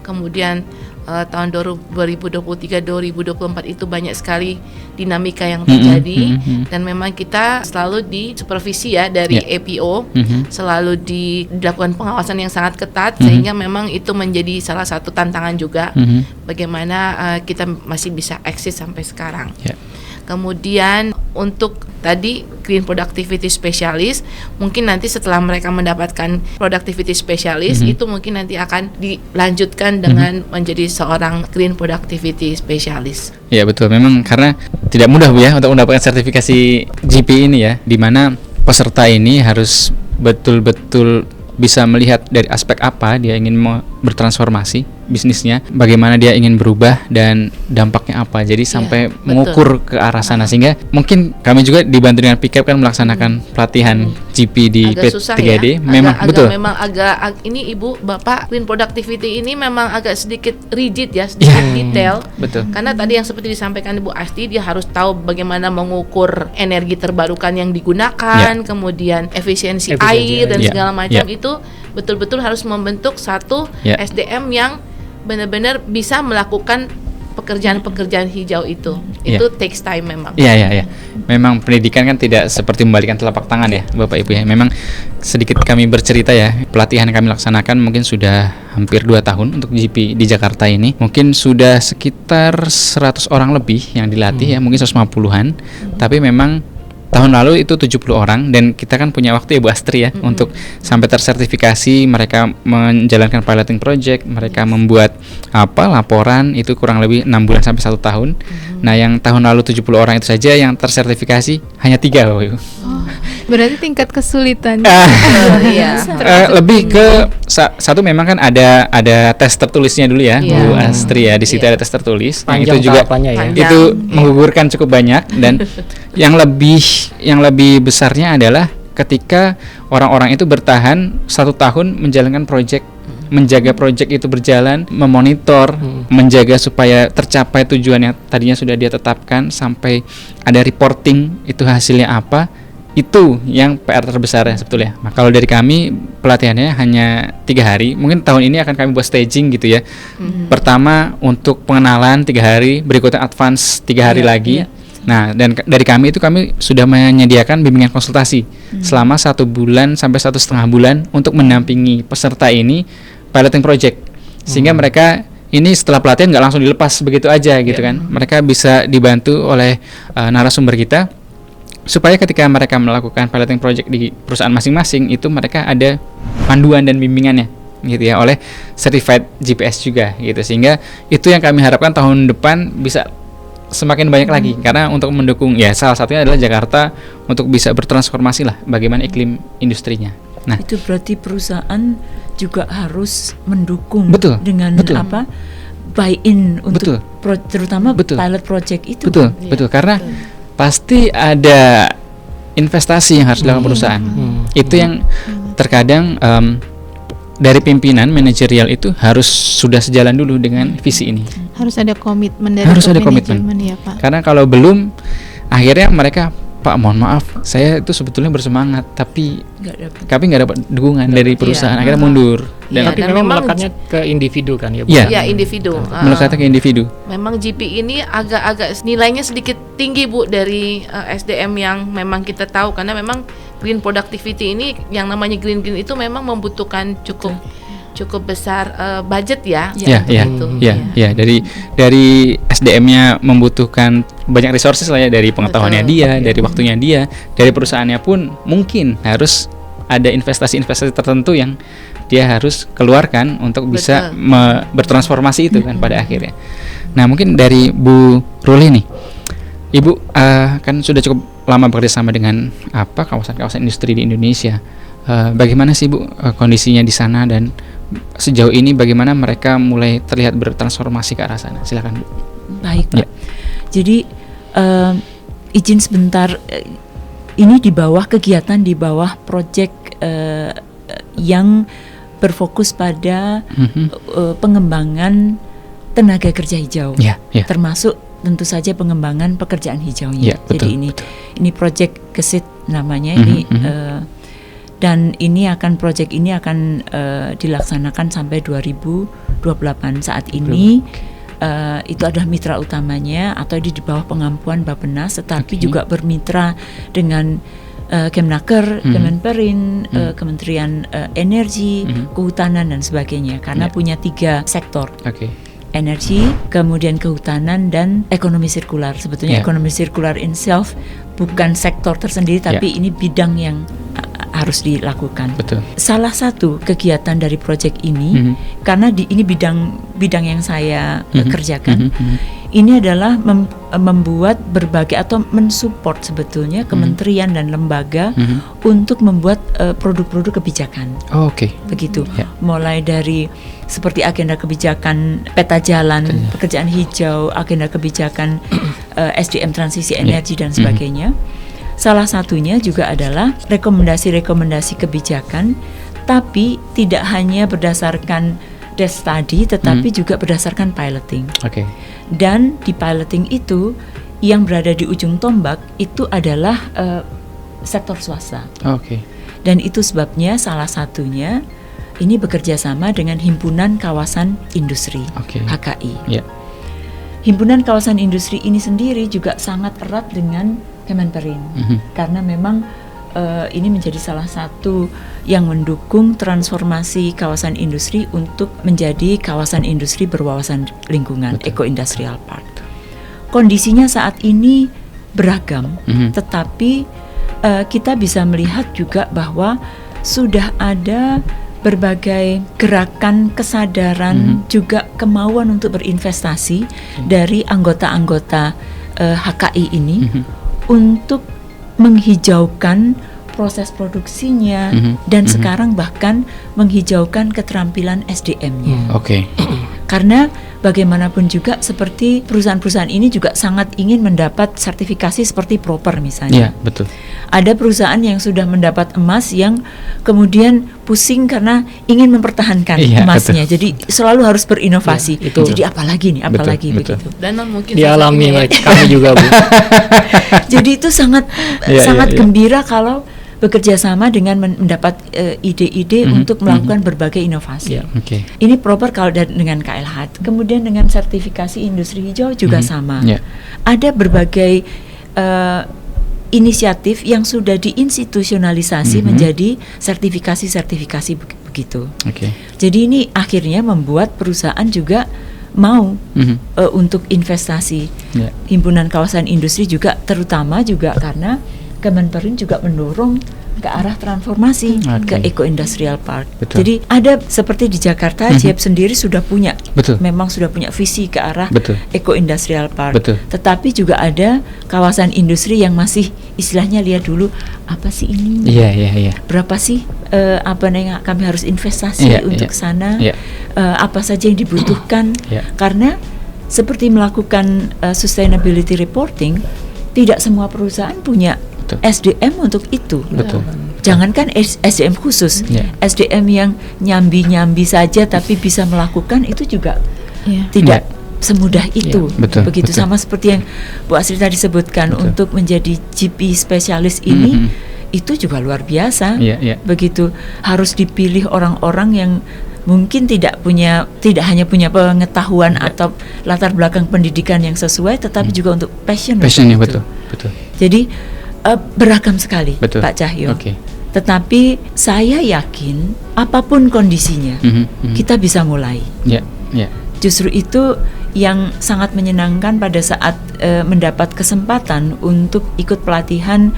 kemudian tahun 2023 2024 itu banyak sekali dinamika yang terjadi dan memang kita selalu disupervisi ya dari APO, selalu dilakukan pengawasan yang sangat ketat sehingga memang itu menjadi salah satu tantangan juga bagaimana kita masih bisa eksis sampai sekarang. Kemudian untuk tadi Green Productivity Specialist, mungkin nanti setelah mereka mendapatkan Productivity Specialist itu mungkin nanti akan dilanjutkan dengan menjadi seorang Green Productivity Specialist. Ya betul, memang karena tidak mudah Bu ya untuk mendapatkan sertifikasi GP ini ya, di mana peserta ini harus betul-betul bisa melihat dari aspek apa dia ingin bertransformasi bisnisnya, bagaimana dia ingin berubah dan dampaknya apa. Jadi sampai mengukur ke arah sana, sehingga mungkin kami juga dibantu dengan Picap kan melaksanakan pelatihan GP di P3D. Memang agak ini Ibu Bapak, Green Productivity ini memang agak sedikit rigid ya, sedikit detail. Karena tadi yang seperti disampaikan Ibu Asti, dia harus tahu bagaimana mengukur energi terbarukan yang digunakan, kemudian efisiensi air dan segala macam itu betul-betul harus membentuk satu SDM yang benar-benar bisa melakukan pekerjaan-pekerjaan hijau itu. Itu takes time memang. Memang pendidikan kan tidak seperti membalikan telapak tangan ya Bapak Ibu ya. Memang sedikit kami bercerita ya, pelatihan yang kami laksanakan mungkin sudah hampir 2 tahun untuk GP di Jakarta ini. Mungkin sudah sekitar 100 orang lebih yang dilatih ya, mungkin 150-an. Tapi memang tahun lalu itu 70 orang, dan kita kan punya waktu ya Bu Astri ya untuk sampai tersertifikasi. Mereka menjalankan piloting project, mereka membuat laporan, itu kurang lebih 6 bulan sampai 1 tahun. Nah yang tahun lalu 70 orang itu saja yang tersertifikasi hanya 3 Bapak Ibu. Berarti tingkat kesulitan lebih ke satu, memang kan ada tes tertulisnya dulu ya Bu Astri ya, di situ ada tes tertulis. Yang itu juga itu menggugurkan cukup banyak, dan yang lebih besarnya adalah ketika orang-orang itu bertahan 1 tahun menjalankan proyek, menjaga proyek itu berjalan, memonitor, menjaga supaya tercapai tujuan yang tadinya sudah dia tetapkan, sampai ada reporting itu hasilnya apa. Itu yang PR terbesar ya sebetulnya. Nah, kalau dari kami pelatihannya hanya 3 hari. Mungkin tahun ini akan kami buat staging gitu ya. Pertama untuk pengenalan 3 hari, berikutnya advance 3 hari lagi. Nah, dan dari kami itu kami sudah menyediakan bimbingan konsultasi selama 1 bulan sampai 1,5 bulan untuk mendampingi peserta ini piloting project, sehingga mereka ini setelah pelatihan nggak langsung dilepas begitu aja gitu kan. Mereka bisa dibantu oleh narasumber kita supaya ketika mereka melakukan piloting project di perusahaan masing-masing itu mereka ada panduan dan bimbingannya gitu ya oleh certified GPS juga gitu, sehingga itu yang kami harapkan tahun depan bisa semakin banyak lagi, karena untuk mendukung ya salah satunya adalah Jakarta untuk bisa bertransformasi lah bagaimana iklim industrinya. Nah, itu berarti perusahaan juga harus mendukung dengan apa buy-in untuk terutama pilot project itu. Betul karena pasti ada investasi yang harus dilakukan perusahaan. Itu yang terkadang dari pimpinan manajerial itu harus sudah sejalan dulu dengan visi ini. Harus ada komitmen dari manajemen ya Pak. Karena kalau belum, akhirnya mereka, Pak mohon maaf, saya itu sebetulnya bersemangat, tapi nggak dapat dukungan dari perusahaan, akhirnya mundur. Dan tapi memang melekatnya ke individu kan ya Bu? Iya, individu. Melekatnya ke individu. Memang GP ini agak nilainya sedikit tinggi Bu dari SDM yang memang kita tahu, karena memang green productivity ini yang namanya green itu memang membutuhkan cukup besar budget ya. Iya, dari SDM-nya membutuhkan banyak resources lah ya, dari pengetahuannya dia, dari waktunya dia, dari perusahaannya pun mungkin harus ada investasi tertentu yang dia harus keluarkan untuk bisa bertransformasi itu kan pada akhirnya. Nah, mungkin dari Bu Ruli nih, Ibu kan sudah cukup lama bekerja sama dengan kawasan-kawasan industri di Indonesia. Bagaimana sih Bu kondisinya di sana, dan sejauh ini bagaimana mereka mulai terlihat bertransformasi ke arah sana? Silakan Bu. Baik Pak. Jadi izin sebentar, ini di bawah kegiatan di bawah proyek yang berfokus pada pengembangan tenaga kerja hijau, termasuk tentu saja pengembangan pekerjaan hijaunya. Jadi ini proyek GESIT namanya ini. Dan proyek ini akan dilaksanakan sampai 2028 saat ini. Itu adalah mitra utamanya, atau di bawah pengampuan Bappenas, tetapi juga bermitra dengan Kemnaker, Kemenperin, Kementerian Energi, Kehutanan dan sebagainya, karena punya 3 sektor. Energi, kemudian kehutanan, dan ekonomi sirkular. Sebetulnya ekonomi sirkular itself bukan sektor tersendiri, tapi ini bidang yang harus dilakukan. Salah satu kegiatan dari proyek ini, karena ini bidang yang saya kerjakan, ini adalah membuat berbagai atau mensupport sebetulnya kementerian dan lembaga untuk membuat produk-produk kebijakan. Begitu. Mulai dari seperti agenda kebijakan peta jalan pekerjaan hijau, agenda kebijakan SDM transisi energi dan sebagainya. Salah satunya juga adalah rekomendasi-rekomendasi kebijakan, tapi tidak hanya berdasarkan case study, tetapi juga berdasarkan piloting. Dan di piloting itu yang berada di ujung tombak itu adalah sektor swasta. Dan itu sebabnya salah satunya ini bekerja sama dengan Himpunan Kawasan Industri HKI. Himpunan Kawasan Industri ini sendiri juga sangat erat dengan Kemenperin, karena memang ini menjadi salah satu yang mendukung transformasi kawasan industri untuk menjadi kawasan industri berwawasan lingkungan, eco-industrial park. Kondisinya saat ini beragam, tetapi kita bisa melihat juga bahwa sudah ada berbagai gerakan kesadaran, juga kemauan untuk berinvestasi dari anggota-anggota HKI ini untuk menghijaukan proses produksinya, dan sekarang bahkan menghijaukan keterampilan SDM-nya. Karena bagaimanapun juga seperti perusahaan-perusahaan ini juga sangat ingin mendapat sertifikasi seperti proper misalnya. Ada perusahaan yang sudah mendapat emas yang kemudian pusing karena ingin mempertahankan emasnya. Jadi selalu harus berinovasi. Jadi apalagi begitu. Dan mungkin dialami kami juga Bu. Jadi itu sangat gembira kalau bekerja sama dengan mendapat ide-ide untuk melakukan berbagai inovasi. Ini proper kalau dengan KLH. Kemudian dengan sertifikasi industri hijau juga sama. Ada berbagai inisiatif yang sudah diinstitusionalisasi menjadi sertifikasi begitu. Jadi ini akhirnya membuat perusahaan juga mau untuk investasi. Himpunan Kawasan Industri juga terutama juga karena Kemenperin juga mendorong ke arah transformasi ke eco-industrial park. Betul. Jadi ada seperti di Jakarta, JEB sendiri sudah punya, memang sudah punya visi ke arah eco-industrial park. Tetapi juga ada kawasan industri yang masih istilahnya lihat dulu apa sih ini, berapa sih apa yang kami harus investasi untuk sana, apa saja yang dibutuhkan. Karena seperti melakukan sustainability reporting, tidak semua perusahaan punya SDM untuk itu. Jangankan SDM khusus, SDM yang nyambi saja tapi bisa melakukan itu juga tidak semudah itu. Begitu sama seperti yang Bu Asri tadi sebutkan, untuk menjadi GP spesialis ini itu juga luar biasa. Begitu harus dipilih orang-orang yang mungkin tidak hanya punya pengetahuan atau latar belakang pendidikan yang sesuai, tetapi juga untuk passionnya. Betul. Jadi beragam sekali, Pak Cahyo. Tetapi saya yakin apapun kondisinya, kita bisa mulai. Justru itu yang sangat menyenangkan pada saat mendapat kesempatan untuk ikut pelatihan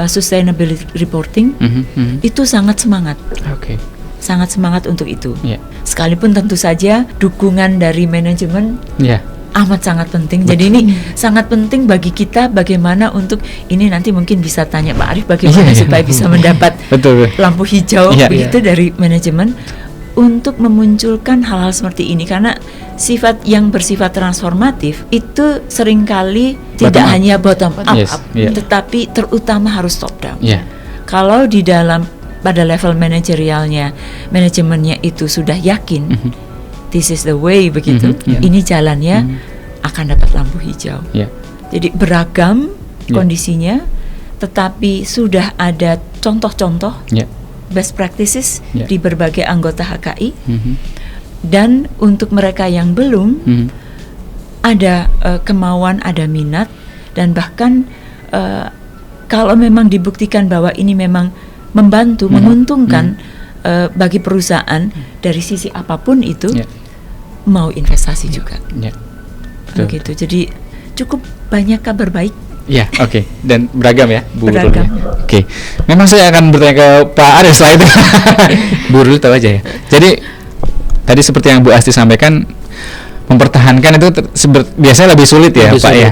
sustainability reporting, itu sangat semangat. Sangat semangat untuk itu. Sekalipun tentu saja dukungan dari manajemen amat sangat penting. Jadi ini sangat penting bagi kita, bagaimana untuk ini nanti mungkin bisa tanya Pak Arief bagaimana supaya bisa mendapat lampu hijau begitu dari manajemen untuk memunculkan hal-hal seperti ini, karena sifat yang bersifat transformatif itu seringkali tidak hanya bottom up, tetapi terutama harus top down. Kalau di dalam pada level manajerialnya, manajemennya itu sudah yakin this is the way, begitu, ini jalannya, akan dapat lampu hijau. Jadi beragam kondisinya, tetapi sudah ada contoh-contoh best practices di berbagai anggota HKI. Dan untuk mereka yang belum, ada kemauan, ada minat, dan bahkan kalau memang dibuktikan bahwa ini memang membantu, menguntungkan bagi perusahaan dari sisi apapun itu, mau investasi juga. Begitu. Jadi cukup banyak kabar baik. Dan beragam ya, Bu Ruli. Memang saya akan bertanya ke Pak Arief setelah itu. Bu Ruli tahu aja ya. Jadi tadi seperti yang Bu Asti sampaikan, mempertahankan itu biasanya lebih sulit ya, Pak ya.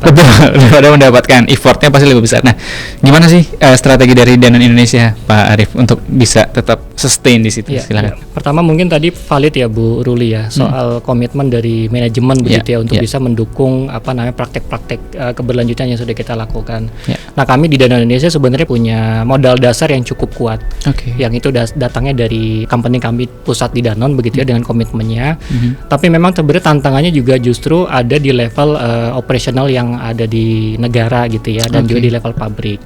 Betul, daripada mendapatkan, effortnya pasti lebih besar. Nah, gimana sih strategi dari Danone Indonesia, Pak Arief, untuk bisa tetap sustain di situ? Silakan. Pertama mungkin tadi valid ya Bu Ruli ya, soal komitmen dari manajemen begitu ya, untuk bisa mendukung praktek-praktek keberlanjutan yang sudah kita lakukan. Nah, kami di Danone Indonesia sebenarnya punya modal dasar yang cukup kuat. Yang itu datangnya dari company kami pusat di Danone begitu ya, dengan komitmennya. Tapi memang sebenarnya tantangannya juga justru ada di level operasional yang ada di negara gitu ya, dan juga di level pabrik.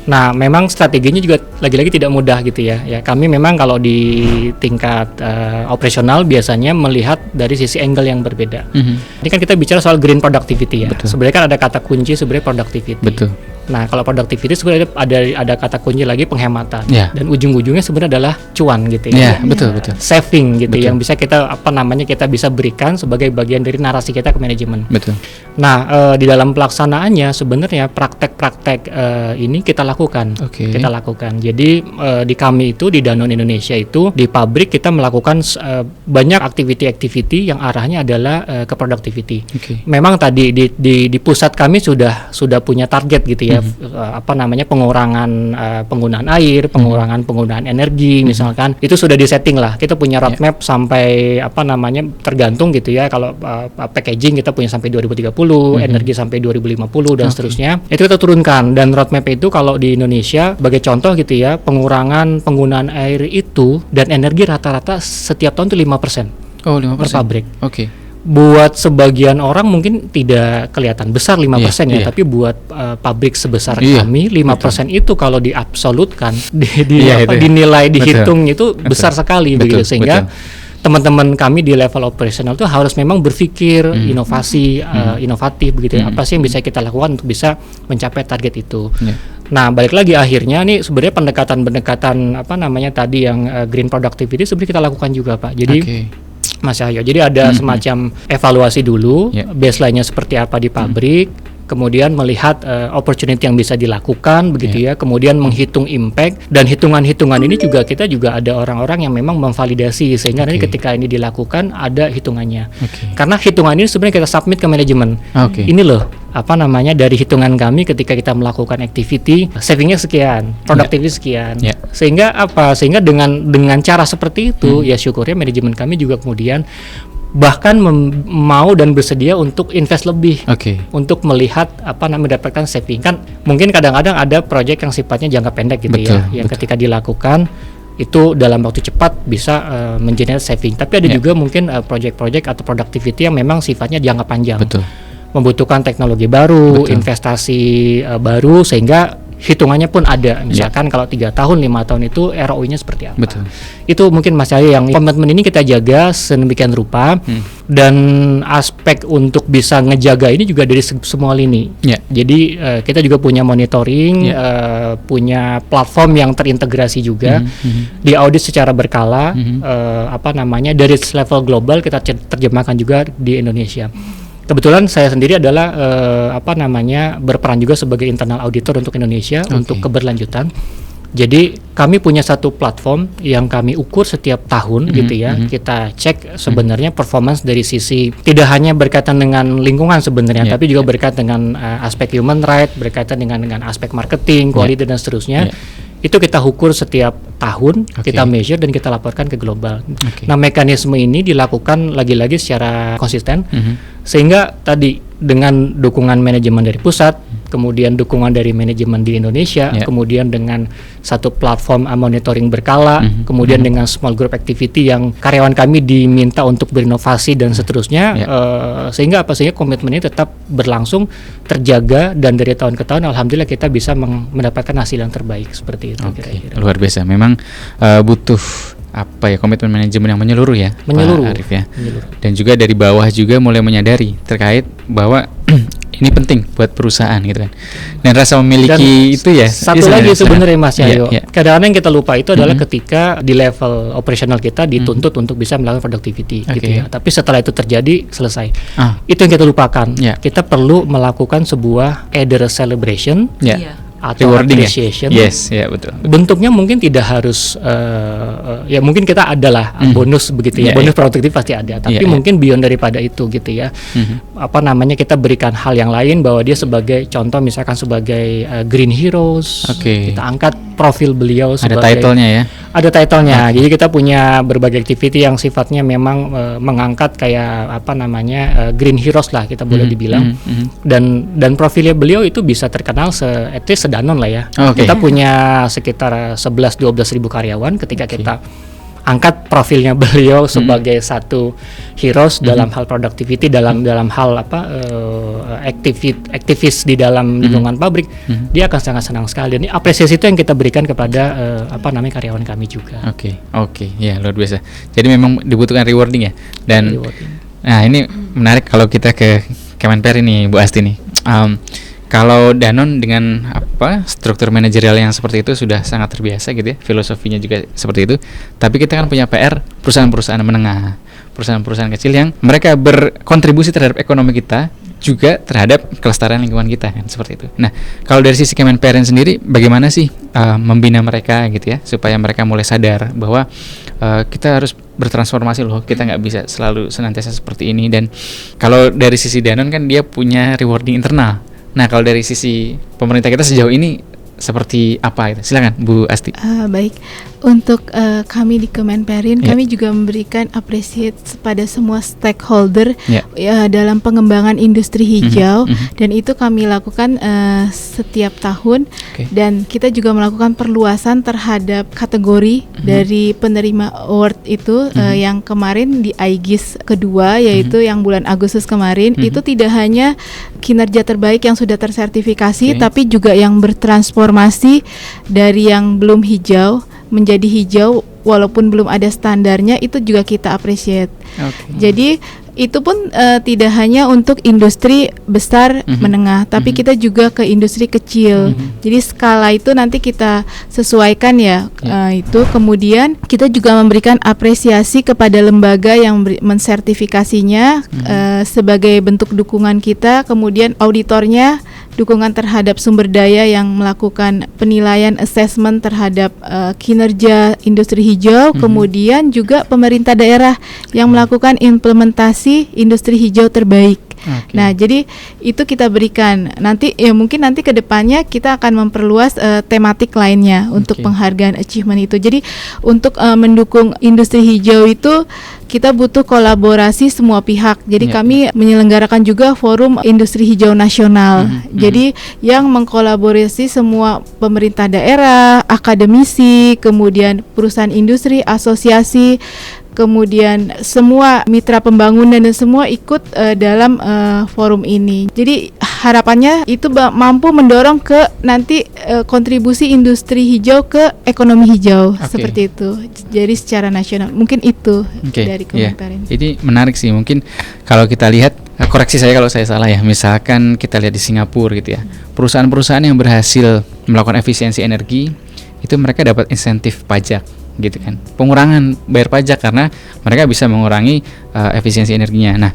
Nah, memang strateginya juga lagi-lagi tidak mudah gitu ya. Kami memang kalau di tingkat operasional biasanya melihat dari sisi angle yang berbeda. Ini kan kita bicara soal green productivity ya. Sebenarnya kan ada kata kunci sebenarnya productivity. Nah, kalau productivity sebenarnya ada kata kunci lagi penghematan, dan ujung-ujungnya sebenarnya adalah cuan gitu ya. Betul. Saving gitu, yang bisa kita kita bisa berikan sebagai bagian dari narasi kita ke manajemen. Nah, di dalam pelaksanaannya sebenarnya praktek-praktek ini kita lakukan. Kita lakukan. Jadi di kami itu di Danone Indonesia itu di pabrik kita melakukan banyak activity yang arahnya adalah ke productivity. Memang tadi di pusat kami sudah punya target gitu ya. Pengurangan penggunaan air, pengurangan penggunaan energi, misalkan itu sudah disetting lah. Kita punya roadmap sampai tergantung gitu ya. Kalau packaging kita punya sampai 2030, energi sampai 2050 dan seterusnya. Itu kita turunkan, dan roadmap itu kalau di Indonesia sebagai contoh gitu ya, pengurangan penggunaan air itu dan energi rata-rata setiap tahun itu 5%. 5% per pabrik. Buat sebagian orang mungkin tidak kelihatan besar 5% ya, tapi buat pabrik sebesar kami 5% itu kalau diabsolutkan, dinilai, dihitung itu besar sekali begitu, sehingga teman-teman kami di level operasional itu harus memang berpikir inovatif begitu ya. Apa sih yang bisa kita lakukan untuk bisa mencapai target itu. Nah, balik lagi akhirnya nih sebenarnya pendekatan tadi yang green productivity sebenarnya kita lakukan juga, Pak. Jadi Mas Cahyo, jadi ada semacam evaluasi dulu, baseline-nya seperti apa di pabrik, kemudian melihat opportunity yang bisa dilakukan begitu ya, kemudian menghitung impact, dan hitungan-hitungan ini juga kita juga ada orang-orang yang memang memvalidasi sehingga nanti ketika ini dilakukan ada hitungannya. Karena hitungan ini sebenarnya kita submit ke manajemen. Ini loh dari hitungan kami ketika kita melakukan activity savingnya sekian, productivity sekian. Sehingga dengan cara seperti itu ya syukurnya manajemen kami juga kemudian bahkan mau dan bersedia untuk invest lebih untuk melihat mendapatkan saving. Kan mungkin kadang-kadang ada proyek yang sifatnya jangka pendek gitu yang ketika dilakukan itu dalam waktu cepat bisa mengenerate saving. Tapi ada juga mungkin proyek-proyek atau productivity yang memang sifatnya jangka panjang. Membutuhkan teknologi baru, investasi baru, sehingga hitungannya pun ada. Misalkan kalau 3 tahun, 5 tahun itu ROI-nya seperti apa. Itu mungkin Mas Cahyo yang komitmen ini kita jaga sedemikian rupa, dan aspek untuk bisa ngejaga ini juga dari semua lini. Jadi kita juga punya monitoring, punya platform yang terintegrasi juga, diaudit secara berkala, dari level global kita terjemahkan juga di Indonesia. Kebetulan saya sendiri adalah berperan juga sebagai internal auditor untuk Indonesia untuk keberlanjutan. Jadi kami punya satu platform yang kami ukur setiap tahun gitu ya. Kita cek sebenarnya performance dari sisi tidak hanya berkaitan dengan lingkungan sebenarnya, tapi juga berkaitan dengan aspek human right, berkaitan dengan aspek marketing, quality dan seterusnya. Itu kita ukur setiap tahun, kita measure dan kita laporkan ke global. Nah, mekanisme ini dilakukan lagi-lagi secara konsisten, sehingga tadi dengan dukungan manajemen dari pusat, kemudian dukungan dari manajemen di Indonesia, kemudian dengan satu platform monitoring berkala, kemudian dengan small group activity yang karyawan kami diminta untuk berinovasi dan seterusnya, sehingga komitmen ini tetap berlangsung, terjaga, dan dari tahun ke tahun alhamdulillah kita bisa mendapatkan hasil yang terbaik seperti itu. Kira-kira. Luar biasa, memang butuh komitmen manajemen yang menyeluruh ya, Pak Arif ya. Dan juga dari bawah juga mulai menyadari terkait bahwa ini penting buat perusahaan gitu kan. Dan rasa memiliki dan itu ya. Satu lagi sebenarnya Mas Cahyo. Kadang-kadang yang kita lupa itu adalah ketika di level operasional kita dituntut untuk bisa melakukan productivity gitu ya. Tapi setelah itu terjadi selesai. Itu yang kita lupakan. Kita perlu melakukan sebuah either celebration atau appreciation. Betul. Bentuknya mungkin tidak harus mungkin kita adalah bonus begitu ya. Bonus produktif pasti ada, tapi mungkin beyond daripada itu gitu ya. Kita berikan hal yang lain, bahwa dia sebagai contoh misalkan sebagai Green Heroes. Kita angkat profil beliau sebagai ada title-nya. Jadi kita punya berbagai activity yang sifatnya memang mengangkat kayak Green Heroes lah kita boleh dibilang. Dan profilnya beliau itu bisa terkenal at least sedanon lah ya. Kita punya sekitar 11-12 ribu karyawan. Ketika kita angkat profilnya beliau sebagai satu heroes dalam hal productivity, dalam hal aktivis di dalam lingkungan pabrik, dia akan sangat senang sekali. Dan ini apresiasi itu yang kita berikan kepada karyawan kami juga. Ya luar biasa. Jadi memang dibutuhkan rewarding ya. Dan nah ini menarik kalau kita ke Kemenper ini Bu Asti nih. Kalau Danone dengan struktur manajerial yang seperti itu sudah sangat terbiasa gitu ya, filosofinya juga seperti itu. Tapi kita kan punya PR perusahaan-perusahaan menengah, perusahaan-perusahaan kecil yang mereka berkontribusi terhadap ekonomi kita, juga terhadap kelestarian lingkungan kita kan, seperti itu. Nah, kalau dari sisi Kemenper sendiri, bagaimana sih membina mereka gitu ya, supaya mereka mulai sadar bahwa kita harus bertransformasi loh, kita nggak bisa selalu senantiasa seperti ini. Dan kalau dari sisi Danone kan dia punya rewarding internal. Nah, kalau dari sisi pemerintah kita sejauh ini seperti apa itu? Silakan Bu Asti. Baik, untuk kami di Kemenperin, kami juga memberikan apresiasi pada semua stakeholder dalam pengembangan industri hijau, dan itu kami lakukan setiap tahun. Dan kita juga melakukan perluasan terhadap kategori dari penerima award itu. Yang kemarin di IGIS kedua, yaitu yang bulan Agustus kemarin, itu tidak hanya kinerja terbaik yang sudah tersertifikasi, tapi juga yang bertransformasi dari yang belum hijau menjadi hijau walaupun belum ada standarnya, itu juga kita appreciate. Jadi Itu pun tidak hanya untuk industri besar menengah, tapi kita juga ke industri kecil. Jadi skala itu nanti kita sesuaikan ya. Itu kemudian kita juga memberikan apresiasi kepada lembaga yang mensertifikasinya sebagai bentuk dukungan kita. Kemudian auditornya dukungan terhadap sumber daya yang melakukan penilaian assessment terhadap kinerja industri hijau. Kemudian juga pemerintah daerah yang melakukan implementasi industri hijau terbaik. Nah, jadi itu kita berikan. Nanti ya mungkin nanti ke depannya kita akan memperluas tematik lainnya untuk penghargaan achievement itu. Jadi untuk mendukung industri hijau itu kita butuh kolaborasi semua pihak. Jadi kami menyelenggarakan juga forum industri hijau nasional. Jadi yang mengkolaborasi semua pemerintah daerah, akademisi, kemudian perusahaan industri, asosiasi, kemudian semua mitra pembangunan dan semua ikut dalam forum ini. Jadi harapannya itu mampu mendorong ke nanti kontribusi industri hijau ke ekonomi hijau seperti itu. Jadi secara nasional mungkin itu dari komentar ini. Jadi menarik sih, mungkin kalau kita lihat, koreksi saya kalau saya salah ya, misalkan kita lihat di Singapura gitu ya, perusahaan-perusahaan yang berhasil melakukan efisiensi energi itu mereka dapat insentif pajak gitu kan, pengurangan bayar pajak karena mereka bisa mengurangi efisiensi energinya. Nah,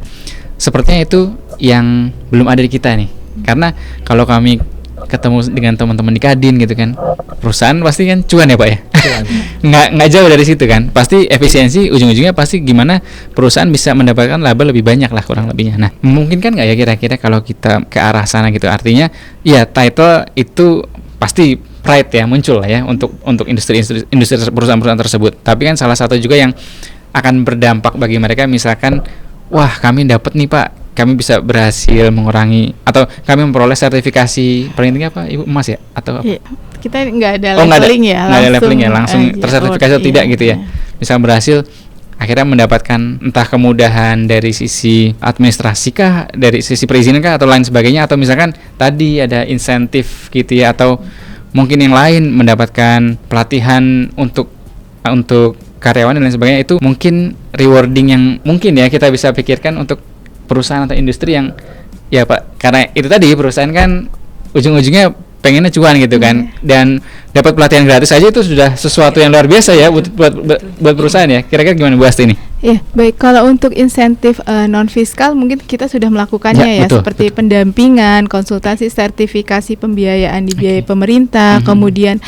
sepertinya itu yang belum ada di kita nih, karena kalau kami ketemu dengan teman-teman di Kadin gitu kan, perusahaan pasti kan cuan ya Pak ya, nggak jauh dari situ kan, pasti efisiensi ujung-ujungnya pasti gimana perusahaan bisa mendapatkan laba lebih banyak lah kurang lebihnya. Nah, mungkin kan nggak ya kira-kira kalau kita ke arah sana gitu, artinya ya title itu pasti pride ya muncul lah ya untuk industri perusahaan-perusahaan tersebut. Tapi kan salah satu juga yang akan berdampak bagi mereka, misalkan wah kami dapat nih Pak, kami bisa berhasil mengurangi atau kami memperoleh sertifikasi paling tinggi apa Ibu, emas ya atau apa? Kita nggak ada leveling langsung tersertifikasi atau tidak gitu ya. Misal berhasil akhirnya mendapatkan entah kemudahan dari sisi administrasi kah, dari sisi perizinan kah atau lain sebagainya, atau misalkan tadi ada insentif gitu ya, atau mungkin yang lain mendapatkan pelatihan untuk karyawan dan lain sebagainya. Itu mungkin rewarding yang mungkin ya kita bisa pikirkan untuk perusahaan atau industri yang ya Pak, karena itu tadi perusahaan kan ujung-ujungnya pengennya cuan gitu kan, dan dapat pelatihan gratis aja itu sudah sesuatu yang luar biasa ya buat perusahaan ya. Kira-kira gimana Bu Asti ini? Ya, baik. Kalau untuk insentif non fiskal mungkin kita sudah melakukannya ya, seperti pendampingan, konsultasi, sertifikasi pembiayaan dibiayai pemerintah, kemudian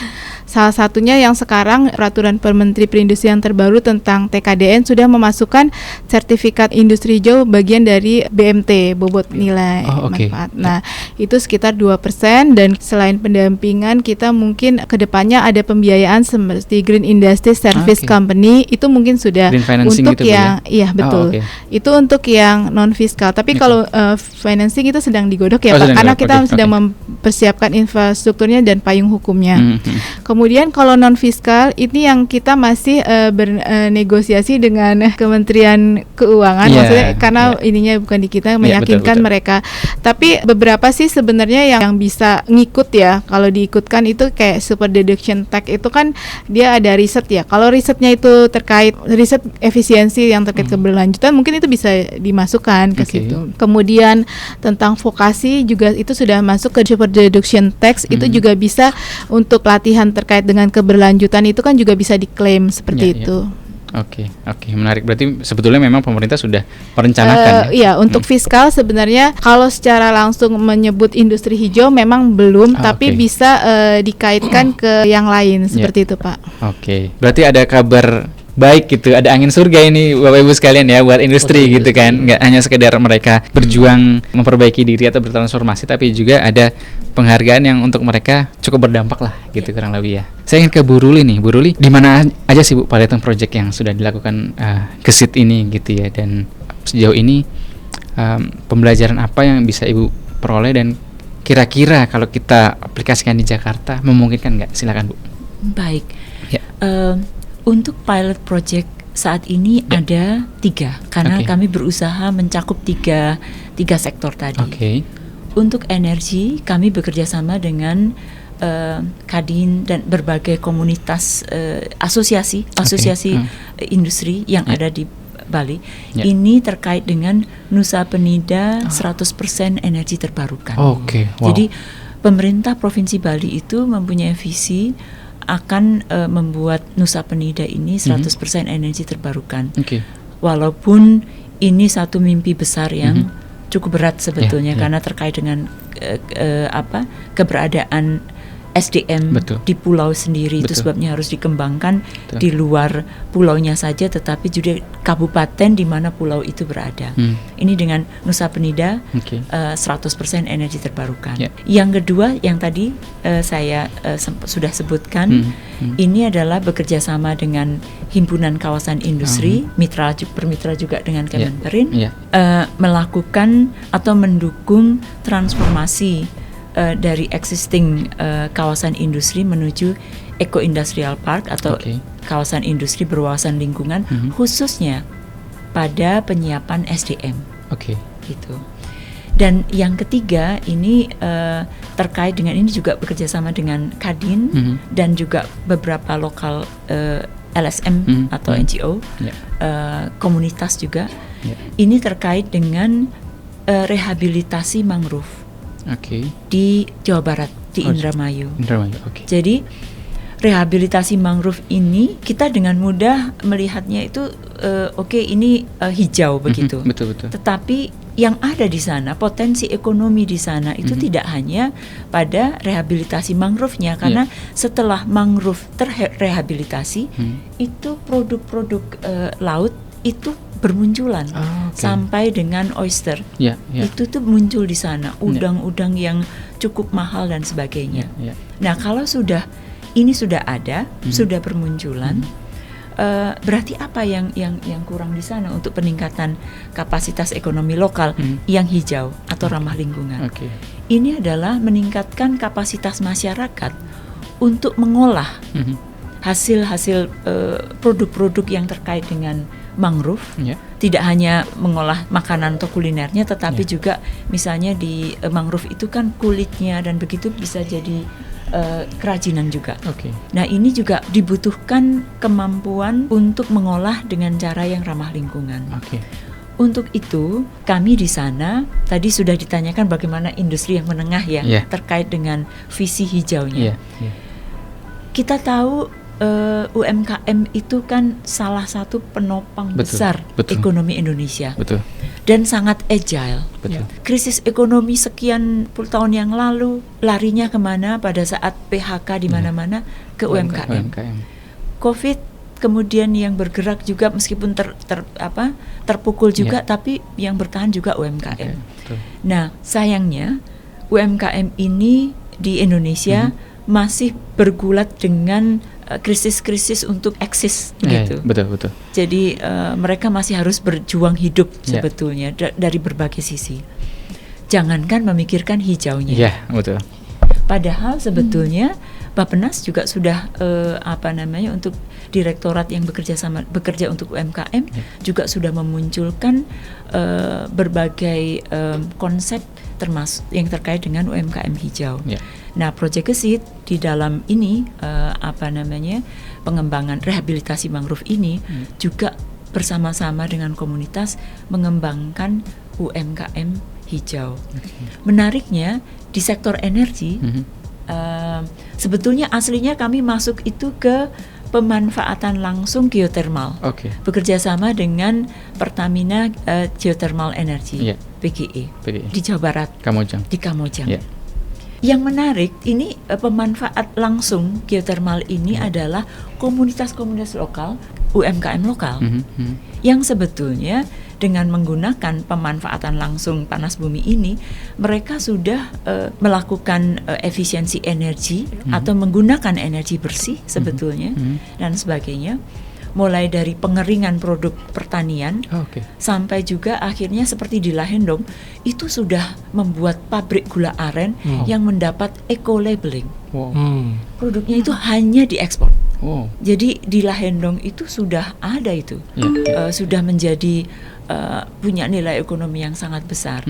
salah satunya yang sekarang peraturan Menteri Perindustrian terbaru tentang TKDN sudah memasukkan sertifikat industri hijau bagian dari BMT, bobot nilai manfaat. Nah, itu sekitar 2%, dan selain pendampingan kita mungkin kedepannya ada pembiayaan seperti Green Industry Service Company, itu mungkin sudah untuk gitu yang iya betul. Itu untuk yang non fiskal. Tapi kalau financing itu sedang digodok ya Pak, karena kita sedang mempersiapkan infrastrukturnya dan payung hukumnya. Kemudian kalau non fiskal ini yang kita masih bernegosiasi dengan Kementerian Keuangan, maksudnya karena ininya bukan di kita, meyakinkan mereka. Tapi beberapa sih sebenarnya yang bisa ngikut ya. Kalau diikutkan itu kayak super deduction tax itu kan dia ada riset ya. Kalau risetnya itu terkait riset efisiensi yang terkait keberlanjutan, mungkin itu bisa dimasukkan ke situ. Kemudian tentang vokasi juga itu sudah masuk ke super deduction tax, itu juga bisa untuk pelatihan terkait dengan keberlanjutan, itu kan juga bisa diklaim seperti itu. Oke, menarik. Berarti sebetulnya memang pemerintah sudah merencanakan ya untuk fiskal sebenarnya kalau secara langsung menyebut industri hijau memang belum, tapi bisa dikaitkan ke yang lain seperti itu Pak. Berarti ada kabar baik gitu, ada angin surga ini Bapak Ibu sekalian ya buat industri gitu kan. Nggak hanya sekedar mereka berjuang memperbaiki diri atau bertransformasi, tapi juga ada penghargaan yang untuk mereka cukup berdampak lah gitu kurang lebih ya. Saya ingin ke Bu Ruli nih. Bu Ruli, di mana aja sih Bu Paleton Project yang sudah dilakukan gesit ini gitu ya, dan sejauh ini pembelajaran apa yang bisa Ibu peroleh, dan kira-kira kalau kita aplikasikan di Jakarta memungkinkan nggak? Silakan Bu. Baik. Untuk pilot project saat ini ada 3, karena kami berusaha mencakup tiga sektor tadi. Untuk energi kami bekerja sama dengan Kadin dan berbagai komunitas asosiasi industri yang ada di Bali. Ini terkait dengan Nusa Penida 100% energi terbarukan. Jadi pemerintah Provinsi Bali itu mempunyai visi akan membuat Nusa Penida ini 100% energi terbarukan. Walaupun ini satu mimpi besar yang cukup berat sebetulnya karena terkait dengan keberadaan SDM di pulau sendiri. Itu sebabnya harus dikembangkan di luar pulaunya saja, tetapi juga kabupaten di mana pulau itu berada. Ini dengan Nusa Penida 100% energi terbarukan. Yang kedua yang tadi saya sudah sebutkan, ini adalah bekerja sama dengan Himpunan Kawasan Industri, bermitra juga dengan Kemenperin, melakukan atau mendukung transformasi dari existing kawasan industri menuju eco-industrial park atau kawasan industri berwawasan lingkungan, khususnya pada penyiapan SDM. Gitu. Dan yang ketiga ini terkait dengan ini juga bekerja sama dengan Kadin dan juga beberapa lokal LSM atau NGO, komunitas juga. Ini terkait dengan rehabilitasi mangrove. Di Jawa Barat, di Indramayu. Jadi rehabilitasi mangrove ini kita dengan mudah melihatnya itu ini hijau begitu. Betul. Tetapi yang ada di sana, potensi ekonomi di sana itu tidak hanya pada rehabilitasi mangrove-nya, karena setelah mangrove terrehabilitasi itu produk-produk laut itu bermunculan sampai dengan oyster. Itu tuh muncul di sana, udang-udang yang cukup mahal dan sebagainya. Nah, kalau ini sudah ada, sudah bermunculan, berarti apa yang kurang di sana untuk peningkatan kapasitas ekonomi lokal yang hijau atau ramah lingkungan? Ini adalah meningkatkan kapasitas masyarakat untuk mengolah hasil-hasil produk-produk yang terkait dengan mangrove, tidak hanya mengolah makanan atau kulinernya, tetapi juga misalnya di mangrove itu kan kulitnya dan begitu bisa jadi kerajinan juga. Nah, ini juga dibutuhkan kemampuan untuk mengolah dengan cara yang ramah lingkungan. Untuk itu kami di sana tadi sudah ditanyakan bagaimana industri yang menengah terkait dengan visi hijaunya. Kita tahu UMKM itu kan salah satu penopang besar ekonomi Indonesia. Dan sangat agile. Krisis ekonomi sekian puluh tahun yang lalu larinya kemana pada saat PHK di mana-mana? Ke UMKM. Covid kemudian yang bergerak juga meskipun terpukul juga, tapi yang bertahan juga UMKM. Nah, sayangnya UMKM ini di Indonesia masih bergulat dengan krisis-krisis untuk eksis begitu. Betul. Jadi mereka masih harus berjuang hidup sebetulnya dari berbagai sisi. Jangankan memikirkan hijaunya. Betul. Padahal sebetulnya Bappenas juga sudah untuk direktorat yang bekerja untuk UMKM juga sudah memunculkan berbagai konsep termasuk yang terkait dengan UMKM hijau. Nah, Project Gesit di dalam ini pengembangan rehabilitasi mangrove ini juga bersama-sama dengan komunitas mengembangkan UMKM hijau. Menariknya di sektor energi, sebetulnya aslinya kami masuk itu ke pemanfaatan langsung geotermal. Bekerja sama dengan Pertamina Geothermal Energy, PGE, di Jawa Barat, di Kamojang. Yang menarik ini pemanfaat langsung geotermal ini adalah komunitas-komunitas lokal, UMKM lokal, yang sebetulnya dengan menggunakan pemanfaatan langsung panas bumi ini, mereka sudah melakukan efisiensi energi atau menggunakan energi bersih sebetulnya dan sebagainya. Mulai dari pengeringan produk pertanian sampai juga akhirnya seperti di Lahendong itu sudah membuat pabrik gula aren yang mendapat eco-labeling. Produknya itu hanya diekspor. Jadi di Lahendong itu sudah ada itu, sudah menjadi punya nilai ekonomi yang sangat besar.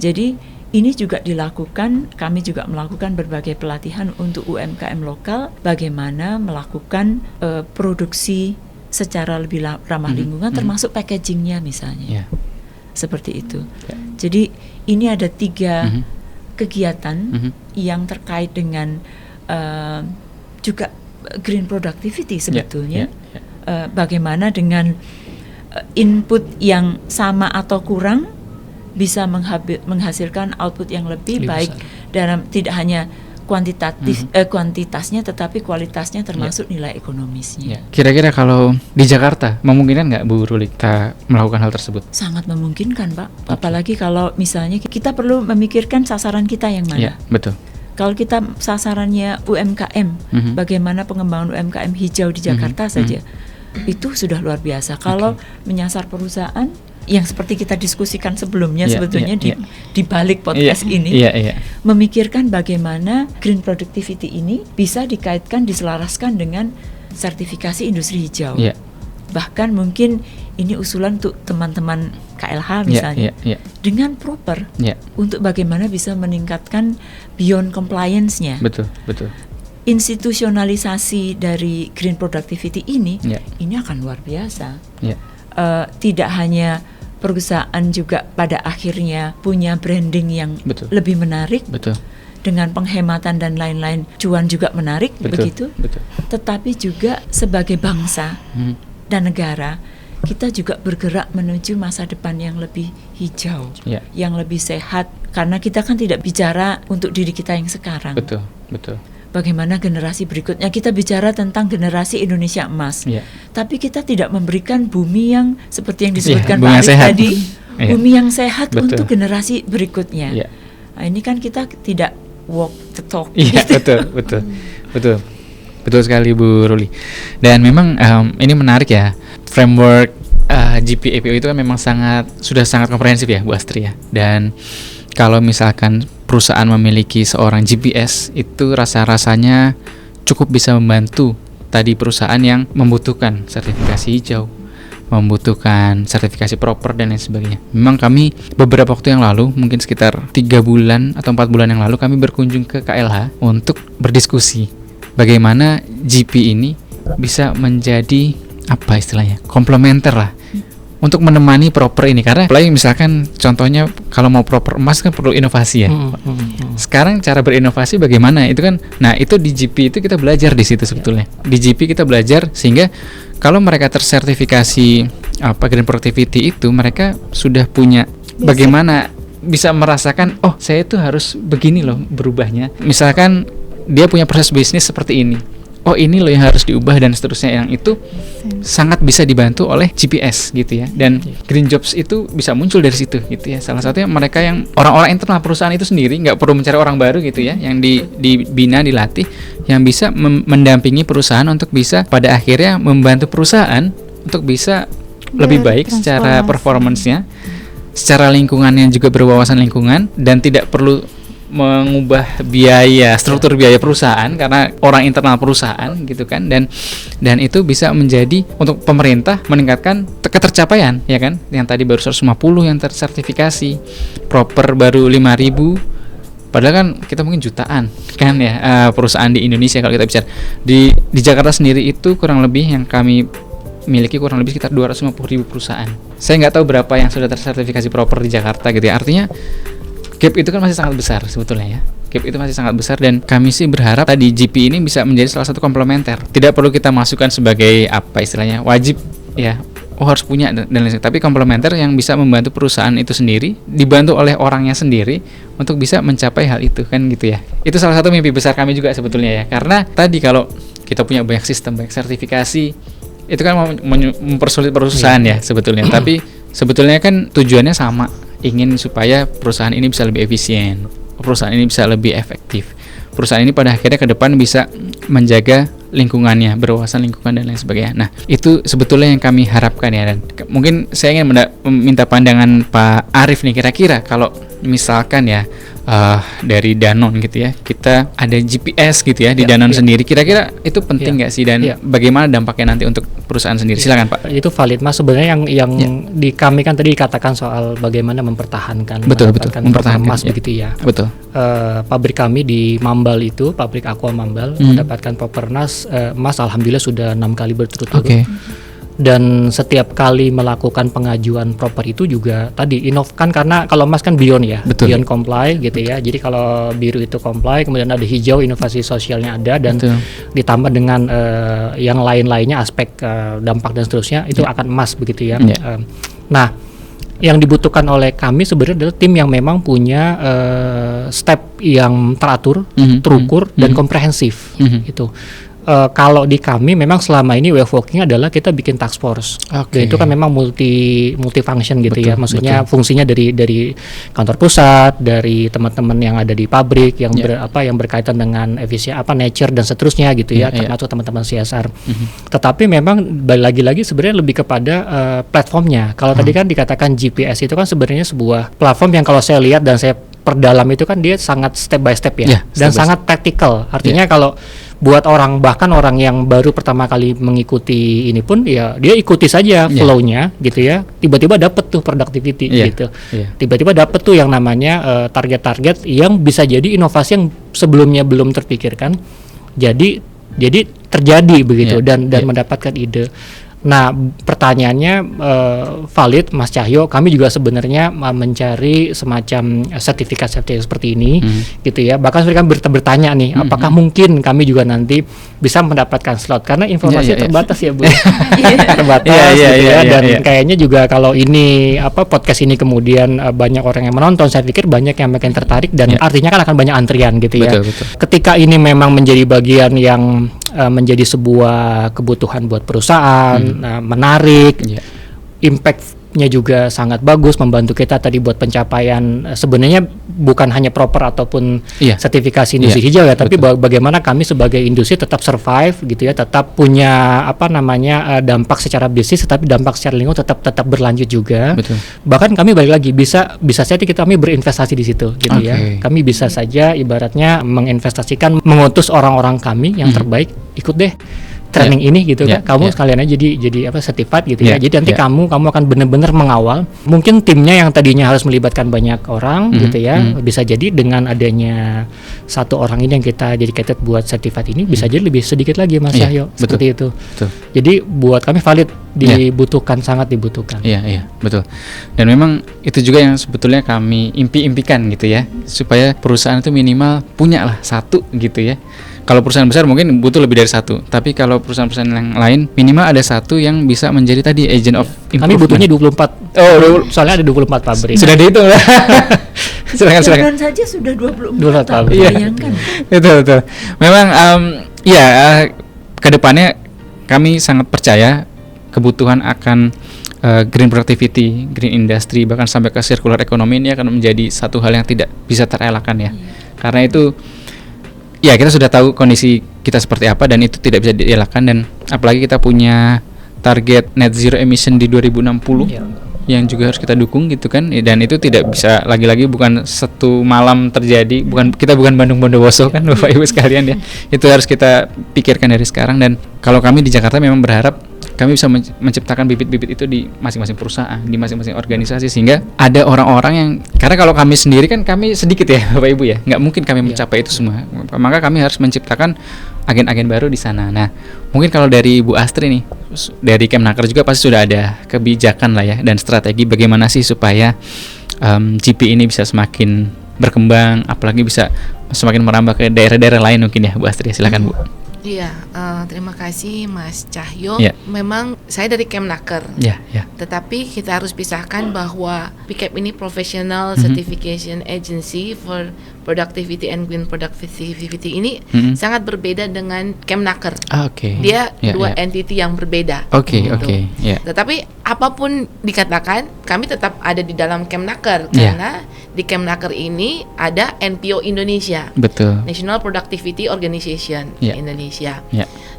Jadi ini juga dilakukan, kami juga melakukan berbagai pelatihan untuk UMKM lokal bagaimana melakukan produksi secara lebih ramah lingkungan, termasuk packagingnya misalnya, seperti itu. Jadi ini ada 3 kegiatan yang terkait dengan juga green productivity sebetulnya. Bagaimana dengan input yang sama atau kurang bisa menghasilkan output yang lebih baik besar. Dalam tidak hanya kuantitasnya tetapi kualitasnya termasuk nilai ekonomisnya. Kira-kira kalau di Jakarta memungkinkan nggak Bu Ruli kita melakukan hal tersebut? Sangat memungkinkan Pak, apalagi kalau misalnya kita perlu memikirkan sasaran kita yang mana. Betul. Kalau kita sasarannya UMKM, bagaimana pengembangan UMKM hijau di Jakarta saja, itu sudah luar biasa. Kalau menyasar perusahaan yang seperti kita diskusikan sebelumnya sebetulnya di balik podcast ini, memikirkan bagaimana green productivity ini bisa dikaitkan, diselaraskan dengan sertifikasi industri hijau. Bahkan mungkin ini usulan untuk teman-teman KLH misalnya, dengan proper untuk bagaimana bisa meningkatkan beyond compliance-nya. Betul. Institusionalisasi dari green productivity ini akan luar biasa. Tidak hanya perusahaan juga pada akhirnya punya branding yang lebih menarik, dengan penghematan dan lain-lain, cuan juga menarik, begitu. Tetapi juga sebagai bangsa dan negara, kita juga bergerak menuju masa depan yang lebih hijau, yang lebih sehat, karena kita kan tidak bicara untuk diri kita yang sekarang. Betul. Bagaimana generasi berikutnya, kita bicara tentang generasi Indonesia emas, tapi kita tidak memberikan bumi yang seperti yang disebutkan Pak Arif tadi, bumi yang sehat untuk generasi berikutnya. Nah, ini kan kita tidak walk the talk. Betul sekali Bu Ruli. Dan memang ini menarik ya, framework GPAPO itu kan memang sudah sangat komprehensif ya Bu Astri ya. Dan kalau misalkan perusahaan memiliki seorang GPS, itu rasa-rasanya cukup bisa membantu tadi perusahaan yang membutuhkan sertifikasi hijau, membutuhkan sertifikasi proper dan lain sebagainya. Memang kami beberapa waktu yang lalu, mungkin sekitar 3 bulan atau 4 bulan yang lalu, kami berkunjung ke KLH untuk berdiskusi bagaimana GP ini bisa menjadi apa istilahnya, komplementer lah untuk menemani proper ini. Karena apalagi misalkan contohnya kalau mau proper emas kan perlu inovasi ya. Sekarang cara berinovasi bagaimana itu kan, nah itu di GP itu kita belajar di situ sebetulnya. Di GP kita belajar sehingga kalau mereka tersertifikasi green productivity itu, mereka sudah punya bagaimana bisa merasakan, oh saya itu harus begini loh berubahnya. Misalkan dia punya proses bisnis seperti ini, oh ini loh yang harus diubah dan seterusnya, yang itu sangat bisa dibantu oleh GPS gitu ya. Dan green jobs itu bisa muncul dari situ gitu ya. Salah satunya mereka yang orang-orang internal perusahaan itu sendiri, nggak perlu mencari orang baru gitu ya, yang dibina, dilatih, yang bisa mendampingi perusahaan untuk bisa pada akhirnya membantu perusahaan untuk bisa lebih baik secara performance-nya, secara lingkungannya juga berwawasan lingkungan, dan tidak perlu mengubah biaya, struktur biaya perusahaan karena orang internal perusahaan gitu kan. Dan itu bisa menjadi untuk pemerintah meningkatkan ketercapaian ya kan, yang tadi baru 150 yang tersertifikasi, proper baru 5.000, padahal kan kita mungkin jutaan kan ya perusahaan di Indonesia. Kalau kita bicara di Jakarta sendiri itu kurang lebih yang kami miliki kurang lebih sekitar 250.000 perusahaan. Saya nggak tahu berapa yang sudah tersertifikasi proper di Jakarta gitu ya. Artinya gap itu kan masih sangat besar sebetulnya ya. Gap itu masih sangat besar, dan kami sih berharap tadi GP ini bisa menjadi salah satu komplementer. Tidak perlu kita masukkan sebagai apa istilahnya wajib ya, harus punya dan lain-lain. Tapi komplementer yang bisa membantu perusahaan itu sendiri, dibantu oleh orangnya sendiri untuk bisa mencapai hal itu kan gitu ya. Itu salah satu mimpi besar kami juga sebetulnya ya. Karena tadi kalau kita punya banyak sistem, banyak sertifikasi, itu kan mempersulit perusahaan ya sebetulnya. Tapi sebetulnya kan tujuannya sama, ingin supaya perusahaan ini bisa lebih efisien, perusahaan ini bisa lebih efektif, perusahaan ini pada akhirnya ke depan bisa menjaga lingkungannya, berwawasan lingkungan dan lain sebagainya. Nah itu sebetulnya yang kami harapkan ya. Dan mungkin saya ingin meminta pandangan Pak Arif nih, kira-kira kalau misalkan ya dari Danone gitu ya, kita ada GPS gitu ya di Danone sendiri, kira-kira itu penting nggak sih, dan bagaimana dampaknya nanti untuk perusahaan sendiri? Silakan Pak. Itu valid Mas, sebenarnya yang di kami kan tadi dikatakan soal bagaimana mempertahankan mempertahankan emas begitu ya. Betul. Pabrik kami di Mambal itu, pabrik Aqua Mambal, mendapatkan Propernas emas alhamdulillah sudah 6 kali berturut-turut. Dan setiap kali melakukan pengajuan proper itu juga tadi kan karena kalau emas kan beyond ya, betul, beyond comply gitu ya. Jadi kalau biru itu comply, kemudian ada hijau inovasi sosialnya ada, dan betul, ditambah dengan yang lain-lainnya aspek dampak dan seterusnya itu akan emas begitu ya. Nah, yang dibutuhkan oleh kami sebenarnya adalah tim yang memang punya step yang teratur, terukur dan komprehensif gitu. Kalau di kami memang selama ini way of working adalah kita bikin task force, dan itu kan memang multi function gitu, betul, ya, maksudnya betul, fungsinya dari kantor pusat, dari teman-teman yang ada di pabrik yang yang berkaitan dengan efisien nature dan seterusnya gitu ya, termasuk teman-teman CSR. Tetapi memang lagi-lagi sebenarnya lebih kepada platformnya. Kalau tadi kan dikatakan GPS itu kan sebenarnya sebuah platform yang kalau saya lihat dan saya perdalam itu kan dia sangat step by step ya, dan sangat practical. Artinya kalau buat bahkan orang yang baru pertama kali mengikuti ini pun ya dia ikuti saja flow-nya gitu ya, tiba-tiba dapet tuh productivity gitu, tiba-tiba dapet tuh yang namanya target-target yang bisa jadi inovasi yang sebelumnya belum terpikirkan jadi terjadi begitu, dan mendapatkan ide. Nah, pertanyaannya valid, Mas Cahyo. Kami juga sebenarnya mencari semacam sertifikat seperti ini, gitu ya. Bahkan mereka bertanya nih, apakah mungkin kami juga nanti bisa mendapatkan slot? Karena informasi terbatas ya, Bu. Terbatas, gitu ya. Dan kayaknya juga kalau ini podcast ini kemudian banyak orang yang menonton, saya pikir banyak yang makin tertarik, dan artinya kan akan banyak antrian, gitu ya. Betul. Ketika ini memang menjadi bagian yang menjadi sebuah kebutuhan buat perusahaan, menarik, impact-nya juga sangat bagus, membantu kita tadi buat pencapaian sebenarnya bukan hanya proper ataupun sertifikasi industri hijau ya, tapi bagaimana kami sebagai industri tetap survive gitu ya, tetap punya dampak secara bisnis, tetapi dampak secara lingkungan tetap berlanjut juga. Betul. Bahkan kami balik lagi bisa saja kami berinvestasi di situ gitu ya. Kami bisa saja ibaratnya menginvestasikan, mengutus orang-orang kami yang terbaik ikut deh training ini gitu kan, kamu sekalian aja jadi certified gitu ya. Jadi nanti kamu akan benar-benar mengawal. Mungkin timnya yang tadinya harus melibatkan banyak orang gitu ya, bisa jadi dengan adanya satu orang ini yang kita dedicated buat certified ini bisa jadi lebih sedikit lagi, Mas Cahyo, seperti itu. Betul. Jadi buat kami valid, dibutuhkan, sangat dibutuhkan. Iya, betul. Dan memang itu juga yang sebetulnya kami impikan gitu ya, supaya perusahaan itu minimal punya lah satu gitu ya. Kalau perusahaan besar mungkin butuh lebih dari satu, tapi kalau perusahaan-perusahaan yang lain minimal ada satu yang bisa menjadi tadi agent of improvement. Kami butuhnya 24. Soalnya ada 24 pabrik. Sudah dihitung lah. silakan. Saja sudah 24 pabrik. Bayangkan. Betul. Memang kedepannya kami sangat percaya kebutuhan akan green productivity, green industry, bahkan sampai ke circular economy ini akan menjadi satu hal yang tidak bisa terelakkan ya. Karena itu kita sudah tahu kondisi kita seperti apa, dan itu tidak bisa dielakkan. Dan apalagi kita punya target net zero emission di 2060 yang juga harus kita dukung gitu kan. Dan itu tidak bisa, lagi-lagi bukan satu malam terjadi, kita bukan Bandung Bondowoso kan Bapak Ibu sekalian ya. Itu harus kita pikirkan dari sekarang. Dan kalau kami di Jakarta memang berharap kami bisa menciptakan bibit-bibit itu di masing-masing perusahaan, di masing-masing organisasi, sehingga ada orang-orang yang, karena kalau kami sendiri kan kami sedikit ya Bapak Ibu ya, nggak mungkin kami mencapai itu semua, maka kami harus menciptakan agen-agen baru di sana. Nah, mungkin kalau dari Bu Astri nih, dari Kemnaker juga pasti sudah ada kebijakan lah ya, dan strategi bagaimana sih supaya GP ini bisa semakin berkembang, apalagi bisa semakin merambah ke daerah-daerah lain mungkin ya Bu Astri, silakan Bu. Iya, terima kasih Mas Cahyo. Memang saya dari Kemnaker. Tetapi kita harus pisahkan bahwa PCAP ini Professional Certification Agency for Productivity and Green Productivity ini sangat berbeda dengan Kemnaker. Dia dua entity yang berbeda. Tetapi apapun dikatakan, kami tetap ada di dalam Kemnaker karena di Kemnaker ini ada NPO Indonesia. Betul. National Productivity Organization Indonesia.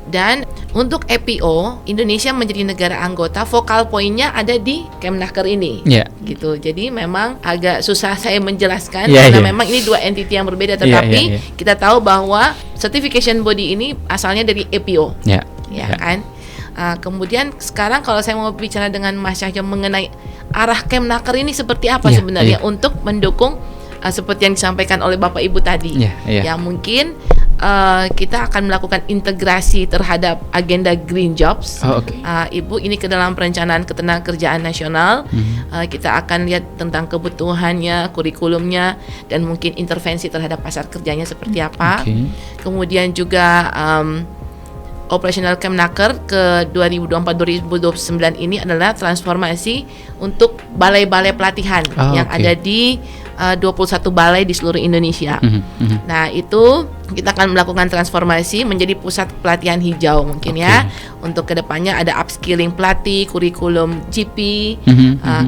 Dan untuk EPO, Indonesia menjadi negara anggota, vokal poinnya ada di Kemnaker ini. Gitu. Jadi memang agak susah saya menjelaskan karena memang ini dua entity yang berbeda, tetapi kita tahu bahwa certification body ini asalnya dari EPO. Kan? Kemudian sekarang kalau saya mau bicara dengan Mas Cahyo mengenai arah Kemnaker ini seperti apa sebenarnya untuk mendukung seperti yang disampaikan oleh Bapak Ibu tadi, yang mungkin kita akan melakukan integrasi terhadap agenda Green Jobs. Ibu, ini ke dalam perencanaan ketenagakerjaan nasional. Kita akan lihat tentang kebutuhannya, kurikulumnya, dan mungkin intervensi terhadap pasar kerjanya seperti apa. Kemudian juga operasional Kemnaker ke 2024-2029 ini adalah transformasi untuk balai-balai pelatihan yang ada di 21 balai di seluruh Indonesia. Nah, itu kita akan melakukan transformasi menjadi pusat pelatihan hijau mungkin ya. Untuk kedepannya ada upskilling pelatih, kurikulum GP,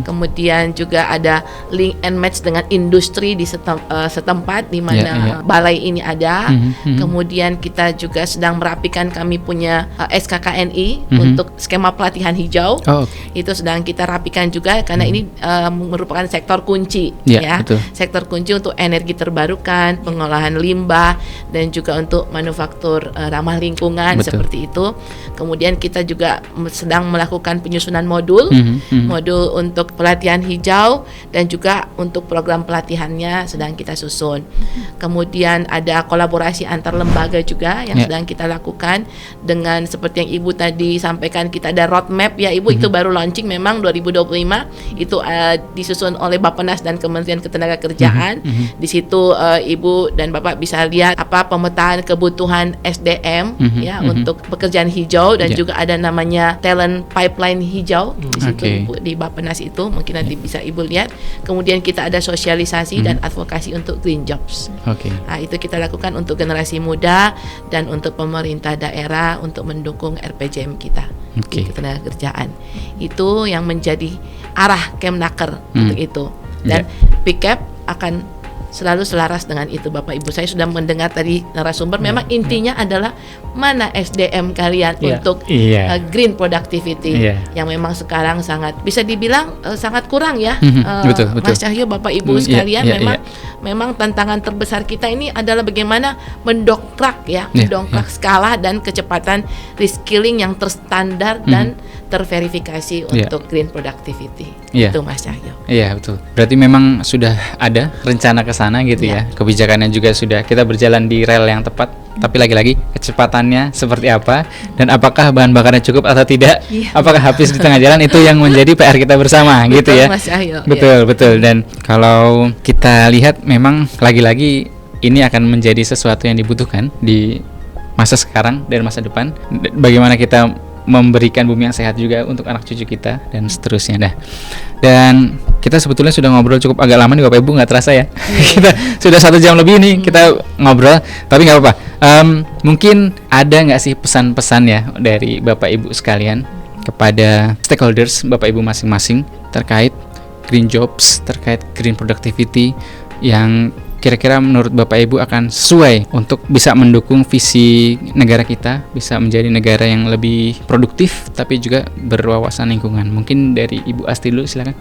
kemudian juga ada link and match dengan industri di setempat di mana balai ini ada. Kemudian kita juga sedang merapikan, kami punya SKKNI untuk skema pelatihan hijau. Itu sedang kita rapikan juga karena ini merupakan sektor kunci ya. Sektor kunci untuk energi terbarukan, pengolahan limbah, dan juga untuk manufaktur ramah lingkungan seperti itu. Kemudian kita juga sedang melakukan penyusunan modul untuk pelatihan hijau, dan juga untuk program pelatihannya sedang kita susun. Kemudian ada kolaborasi antar lembaga juga yang sedang kita lakukan dengan seperti yang Ibu tadi sampaikan, kita ada roadmap ya Ibu, itu baru launching memang 2025, itu disusun oleh Bappenas dan Kementerian Ketenagakerjaan. Di situ Ibu dan Bapak bisa lihat apa pemetaan kebutuhan SDM ya untuk pekerjaan hijau, dan juga ada namanya talent pipeline hijau di situ Ibu, di Bappenas itu mungkin nanti bisa Ibu lihat. Kemudian kita ada sosialisasi dan advokasi untuk green jobs. Nah, itu kita lakukan untuk generasi muda dan untuk pemerintah daerah untuk mendukung RPJM kita di ketenagakerjaan. Itu yang menjadi arah Kemnaker untuk itu. Dan PIKEP akan selalu selaras dengan itu Bapak Ibu. Saya sudah mendengar tadi narasumber, memang intinya adalah mana SDM kalian untuk green productivity yang memang sekarang sangat bisa dibilang sangat kurang ya. Betul. Mas Cahyo, Bapak Ibu sekalian, memang tantangan terbesar kita ini adalah bagaimana mendongkrak skala dan kecepatan reskilling yang terstandar dan terverifikasi untuk green productivity. Itu Mas Cahyo. Iya, betul. Berarti memang sudah ada rencana ke sana gitu ya. Kebijakannya juga sudah, kita berjalan di rel yang tepat. Tapi lagi-lagi kecepatannya seperti apa dan apakah bahan bakarnya cukup atau tidak, apakah habis di tengah jalan, itu yang menjadi PR kita bersama gitu ya. Mas Cahyo. Betul. Dan kalau kita lihat memang lagi-lagi ini akan menjadi sesuatu yang dibutuhkan di masa sekarang dan masa depan. Bagaimana kita memberikan bumi yang sehat juga untuk anak cucu kita dan seterusnya dah. Dan kita sebetulnya sudah ngobrol cukup agak lama nih Bapak Ibu, nggak terasa ya. Kita sudah 1 jam lebih nih kita ngobrol, tapi nggak apa-apa. Mungkin ada nggak sih pesan-pesan ya dari Bapak Ibu sekalian kepada stakeholders Bapak Ibu masing-masing terkait green jobs, terkait green productivity, yang kira-kira menurut Bapak Ibu akan sesuai untuk bisa mendukung visi negara kita, bisa menjadi negara yang lebih produktif tapi juga berwawasan lingkungan. Mungkin dari Ibu Asti dulu, silakan.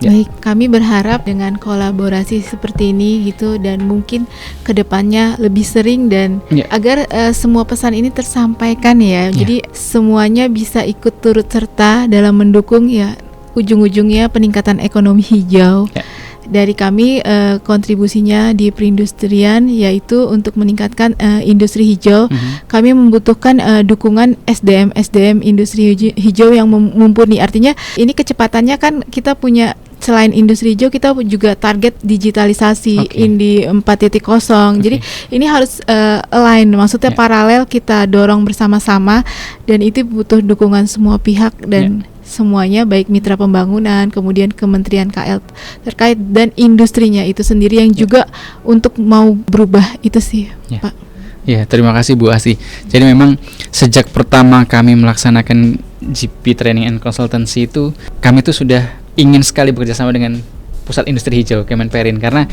Baik, kami berharap dengan kolaborasi seperti ini gitu, dan mungkin kedepannya lebih sering dan agar semua pesan ini tersampaikan ya. Jadi semuanya bisa ikut turut serta dalam mendukung ujung-ujungnya peningkatan ekonomi hijau. Dari kami kontribusinya di perindustrian yaitu untuk meningkatkan industri hijau. Kami membutuhkan dukungan SDM industri hijau yang mumpuni. Artinya ini kecepatannya kan kita punya, selain industri hijau kita juga target digitalisasi Indi 4.0. Jadi ini harus align, maksudnya paralel kita dorong bersama-sama, dan itu butuh dukungan semua pihak dan semuanya, baik mitra pembangunan, kemudian Kementerian KL terkait, dan industrinya itu sendiri yang juga untuk mau berubah itu sih Pak. Ya, terima kasih Bu Asti. Jadi memang sejak pertama kami melaksanakan GP Training and Consultancy itu, kami tuh sudah ingin sekali bekerja sama dengan Pusat Industri Hijau Kemenperin, karena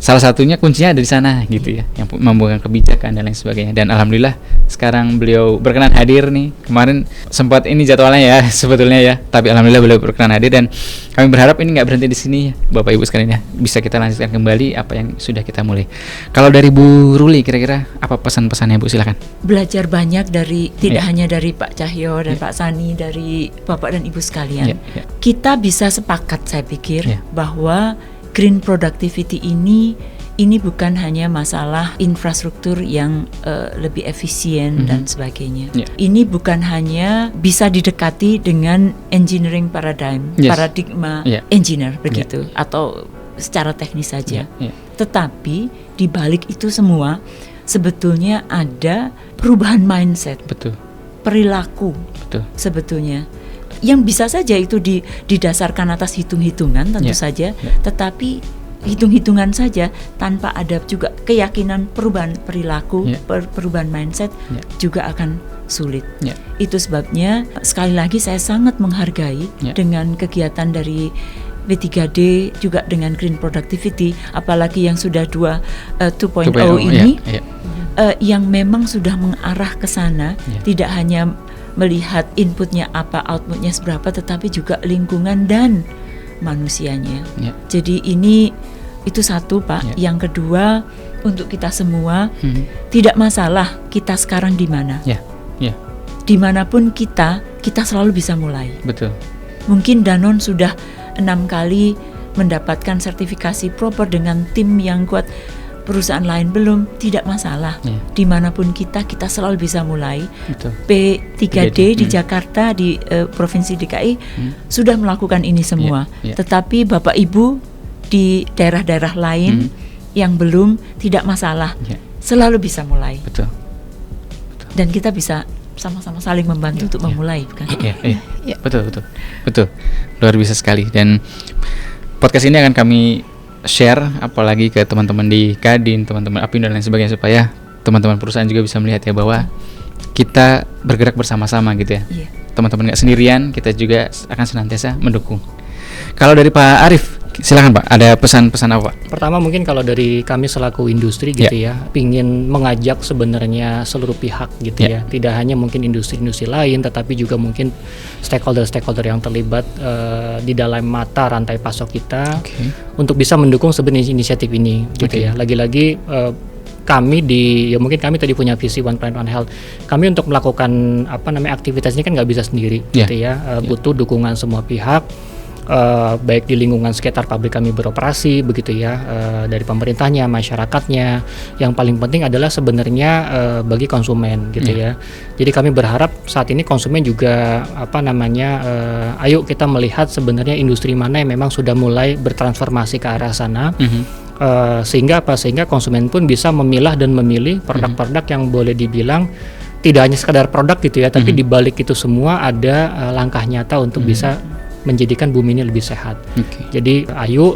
salah satunya kuncinya ada di sana gitu ya, yang membuat kebijakan dan lain sebagainya. Dan alhamdulillah sekarang beliau berkenan hadir nih. Kemarin sempat ini jadwalnya ya sebetulnya ya, tapi alhamdulillah beliau berkenan hadir, dan kami berharap ini nggak berhenti di sini ya, Bapak Ibu sekalian ya, bisa kita lanjutkan kembali apa yang sudah kita mulai. Kalau dari Bu Ruli, kira-kira apa pesan-pesannya Bu, silakan. Belajar banyak dari, tidak hanya dari Pak Cahyo dan Pak Sani, dari Bapak dan Ibu sekalian. Kita bisa sepakat, saya pikir, bahwa green productivity ini ini bukan hanya masalah infrastruktur yang lebih efisien dan sebagainya. Ini bukan hanya bisa didekati dengan engineering paradigma engineer begitu, atau secara teknis saja. Tetapi di balik itu semua sebetulnya ada perubahan mindset, perilaku, sebetulnya yang bisa saja itu didasarkan atas hitung-hitungan tentu saja, tetapi hitung-hitungan saja tanpa ada juga keyakinan perubahan perilaku, perubahan mindset juga akan sulit. Itu sebabnya sekali lagi saya sangat menghargai dengan kegiatan dari W3D juga dengan Green Productivity, apalagi yang sudah 2.0 ini yang memang sudah mengarah ke sana, tidak hanya melihat inputnya apa, outputnya seberapa, tetapi juga lingkungan dan manusianya. Jadi itu satu, Pak. Yang kedua, untuk kita semua, tidak masalah kita sekarang di mana. Dimanapun kita selalu bisa mulai. Mungkin Danone sudah 6 kali mendapatkan sertifikasi proper dengan tim yang kuat, perusahaan lain belum, tidak masalah. Dimanapun kita selalu bisa mulai. P3D di Jakarta, di Provinsi DKI sudah melakukan ini semua. Tetapi Bapak Ibu di daerah-daerah lain yang belum, tidak masalah, selalu bisa mulai. Dan kita bisa sama-sama saling membantu untuk memulai, bukan? Betul. Luar biasa sekali. Dan podcast ini akan kami share apalagi ke teman-teman di Kadin, teman-teman Apindo dan lain sebagainya, supaya teman-teman perusahaan juga bisa melihat ya bahwa kita bergerak bersama-sama gitu ya. Teman-teman nggak sendirian, kita juga akan senantiasa mendukung. Kalau dari Pak Arief, silakan Pak, ada pesan-pesan apa Pak? Pertama mungkin kalau dari kami selaku industri gitu ya, pingin mengajak sebenarnya seluruh pihak gitu ya, tidak hanya mungkin industri-industri lain, tetapi juga mungkin stakeholder-stakeholder yang terlibat di dalam mata rantai pasok kita untuk bisa mendukung sebenarnya inisiatif ini gitu ya. Lagi-lagi kami mungkin kami tadi punya visi One Planet One Health. Kami untuk melakukan aktivitas ini kan nggak bisa sendiri gitu ya, butuh dukungan semua pihak. Baik di lingkungan sekitar pabrik kami beroperasi begitu ya, dari pemerintahnya, masyarakatnya. Yang paling penting adalah sebenarnya bagi konsumen gitu ya. Jadi kami berharap saat ini konsumen juga ayo kita melihat sebenarnya industri mana yang memang sudah mulai bertransformasi ke arah sana. Sehingga konsumen pun bisa memilah dan memilih produk-produk yang boleh dibilang tidak hanya sekadar produk gitu ya, tapi di balik itu semua ada langkah nyata untuk bisa menjadikan bumi ini lebih sehat. Jadi ayo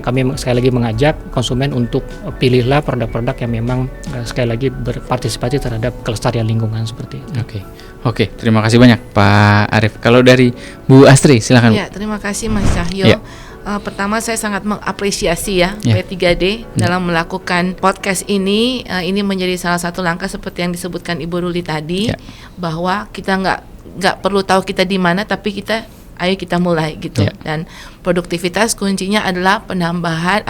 kami sekali lagi mengajak konsumen untuk pilihlah produk-produk yang memang sekali lagi berpartisipasi terhadap kelestarian lingkungan seperti itu. Oke, terima kasih banyak Pak Arief. Kalau dari Bu Astri, silakan. Terima kasih Mas Cahyo. Pertama saya sangat mengapresiasi P3D dalam melakukan podcast ini. Ini menjadi salah satu langkah seperti yang disebutkan Ibu Ruli tadi, bahwa kita nggak perlu tahu kita di mana, tapi ayo kita mulai gitu. Dan produktivitas kuncinya adalah penambahan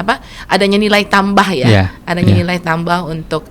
adanya nilai tambah adanya nilai tambah untuk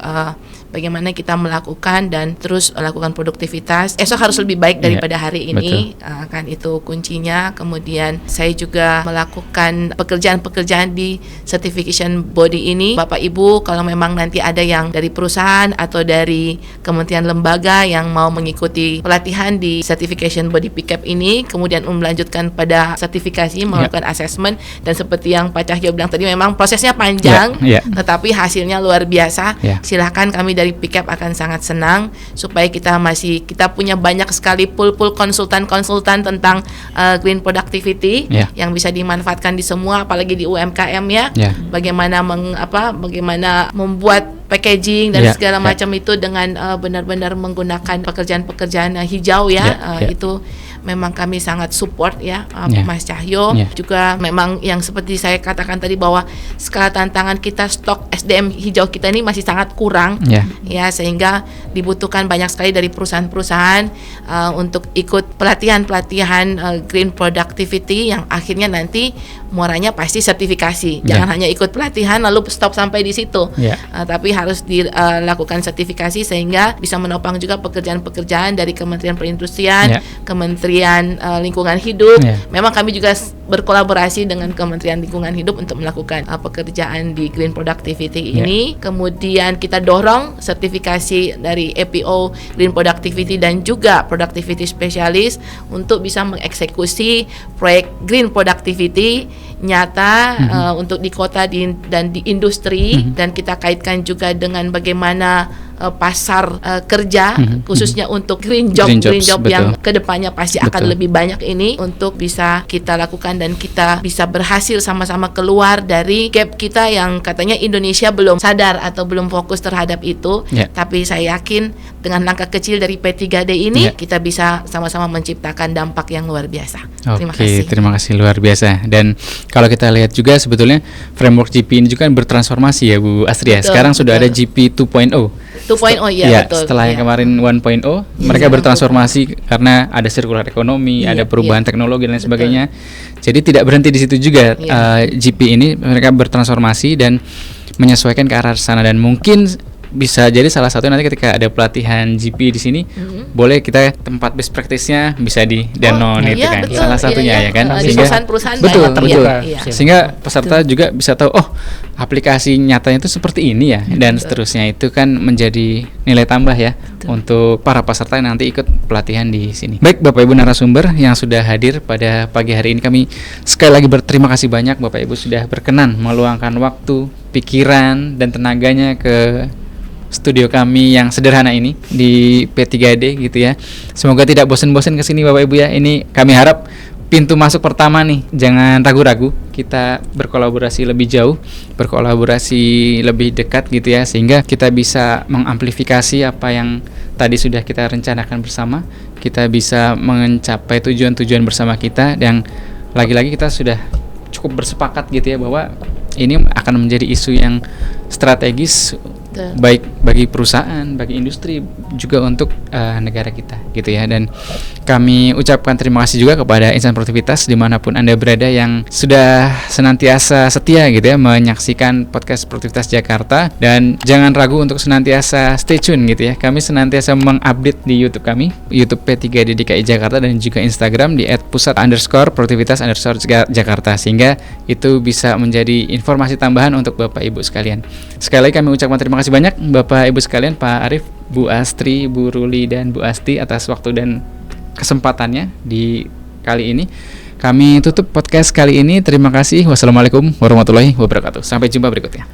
bagaimana kita melakukan dan terus lakukan produktivitas. Esok harus lebih baik daripada hari ini, kan itu kuncinya. Kemudian saya juga melakukan pekerjaan-pekerjaan di certification body ini. Bapak Ibu, kalau memang nanti ada yang dari perusahaan atau dari kementerian lembaga yang mau mengikuti pelatihan di certification body PCAP ini, kemudian melanjutkan pada sertifikasi, melakukan assessment, dan seperti yang Pak Cahyo bilang tadi, memang prosesnya panjang, tetapi hasilnya luar biasa. Silakan, kami dari PCAP akan sangat senang supaya kita punya banyak sekali pool konsultan tentang green productivity yang bisa dimanfaatkan di semua, apalagi di UMKM bagaimana bagaimana membuat packaging dan segala macam itu dengan benar-benar menggunakan pekerjaan-pekerjaan hijau itu memang kami sangat support Mas Cahyo. Juga memang yang seperti saya katakan tadi, bahwa skala tantangan kita, stok SDM hijau kita ini masih sangat kurang sehingga dibutuhkan banyak sekali dari perusahaan-perusahaan untuk ikut pelatihan green productivity yang akhirnya nanti muaranya pasti sertifikasi. Jangan hanya ikut pelatihan lalu stop sampai di situ, tapi harus dilakukan sertifikasi sehingga bisa menopang juga pekerjaan-pekerjaan dari Kementerian Perindustrian, Kementerian Lingkungan Hidup. Memang kami juga berkolaborasi dengan Kementerian Lingkungan Hidup untuk melakukan pekerjaan di green productivity ini. Kemudian kita dorong sertifikasi dari APO Green Productivity dan juga Productivity Specialist untuk bisa mengeksekusi proyek green productivity nyata untuk di kota dan di industri, dan kita kaitkan juga dengan bagaimana pasar kerja khususnya untuk green job yang kedepannya pasti akan lebih banyak ini, untuk bisa kita lakukan dan kita bisa berhasil sama-sama keluar dari gap kita yang katanya Indonesia belum sadar atau belum fokus terhadap itu. Tapi saya yakin dengan langkah kecil dari P3D ini kita bisa sama-sama menciptakan dampak yang luar biasa. Terima kasih luar biasa. Dan kalau kita lihat juga sebetulnya framework GP ini juga bertransformasi ya Bu Astri ya. Sekarang sudah ada GP 2.0. 2.0 betul. Setelah yang kemarin 1.0 mereka bertransformasi karena ada circular ekonomi, ada perubahan teknologi dan lain sebagainya. Jadi tidak berhenti di situ juga. GP ini mereka bertransformasi dan menyesuaikan ke arah sana, dan mungkin bisa jadi salah satu nanti ketika ada pelatihan GP di sini boleh kita tempat best practice-nya bisa di Danone itu kan. Betul. Salah satunya ya kan. Sehingga perusahaan betul. Sehingga peserta juga bisa tahu aplikasi nyatanya itu seperti ini ya, dan seterusnya. Itu kan menjadi nilai tambah ya untuk para peserta yang nanti ikut pelatihan di sini. Baik Bapak Ibu narasumber yang sudah hadir pada pagi hari ini, kami sekali lagi berterima kasih banyak Bapak Ibu sudah berkenan meluangkan waktu, pikiran dan tenaganya ke studio kami yang sederhana ini di P3D gitu ya. Semoga tidak bosan-bosan kesini Bapak Ibu ya. Ini kami harap pintu masuk pertama nih, jangan ragu-ragu. Kita berkolaborasi lebih jauh, berkolaborasi lebih dekat gitu ya, sehingga kita bisa mengamplifikasi apa yang tadi sudah kita rencanakan bersama. Kita bisa mencapai tujuan-tujuan bersama kita, dan lagi-lagi kita sudah cukup bersepakat gitu ya bahwa ini akan menjadi isu yang strategis baik bagi perusahaan, bagi industri, juga untuk negara kita gitu ya. Dan kami ucapkan terima kasih juga kepada Insan Produktivitas dimanapun Anda berada yang sudah senantiasa setia gitu ya menyaksikan podcast Produktivitas Jakarta, dan jangan ragu untuk senantiasa stay tune gitu ya. Kami senantiasa mengupdate di YouTube kami, YouTube P3D DKI Jakarta, dan juga Instagram di @pusat_produktivitas_Jakarta, sehingga itu bisa menjadi informasi tambahan untuk Bapak Ibu sekalian. Sekali lagi kami ucapkan terima kasih banyak Bapak Ibu sekalian, Pak Arief, Bu Astri, Bu Ruli, dan Bu Asti atas waktu dan kesempatannya di kali ini. Kami tutup podcast kali ini. Terima kasih. Wassalamualaikum warahmatullahi wabarakatuh. Sampai jumpa berikutnya.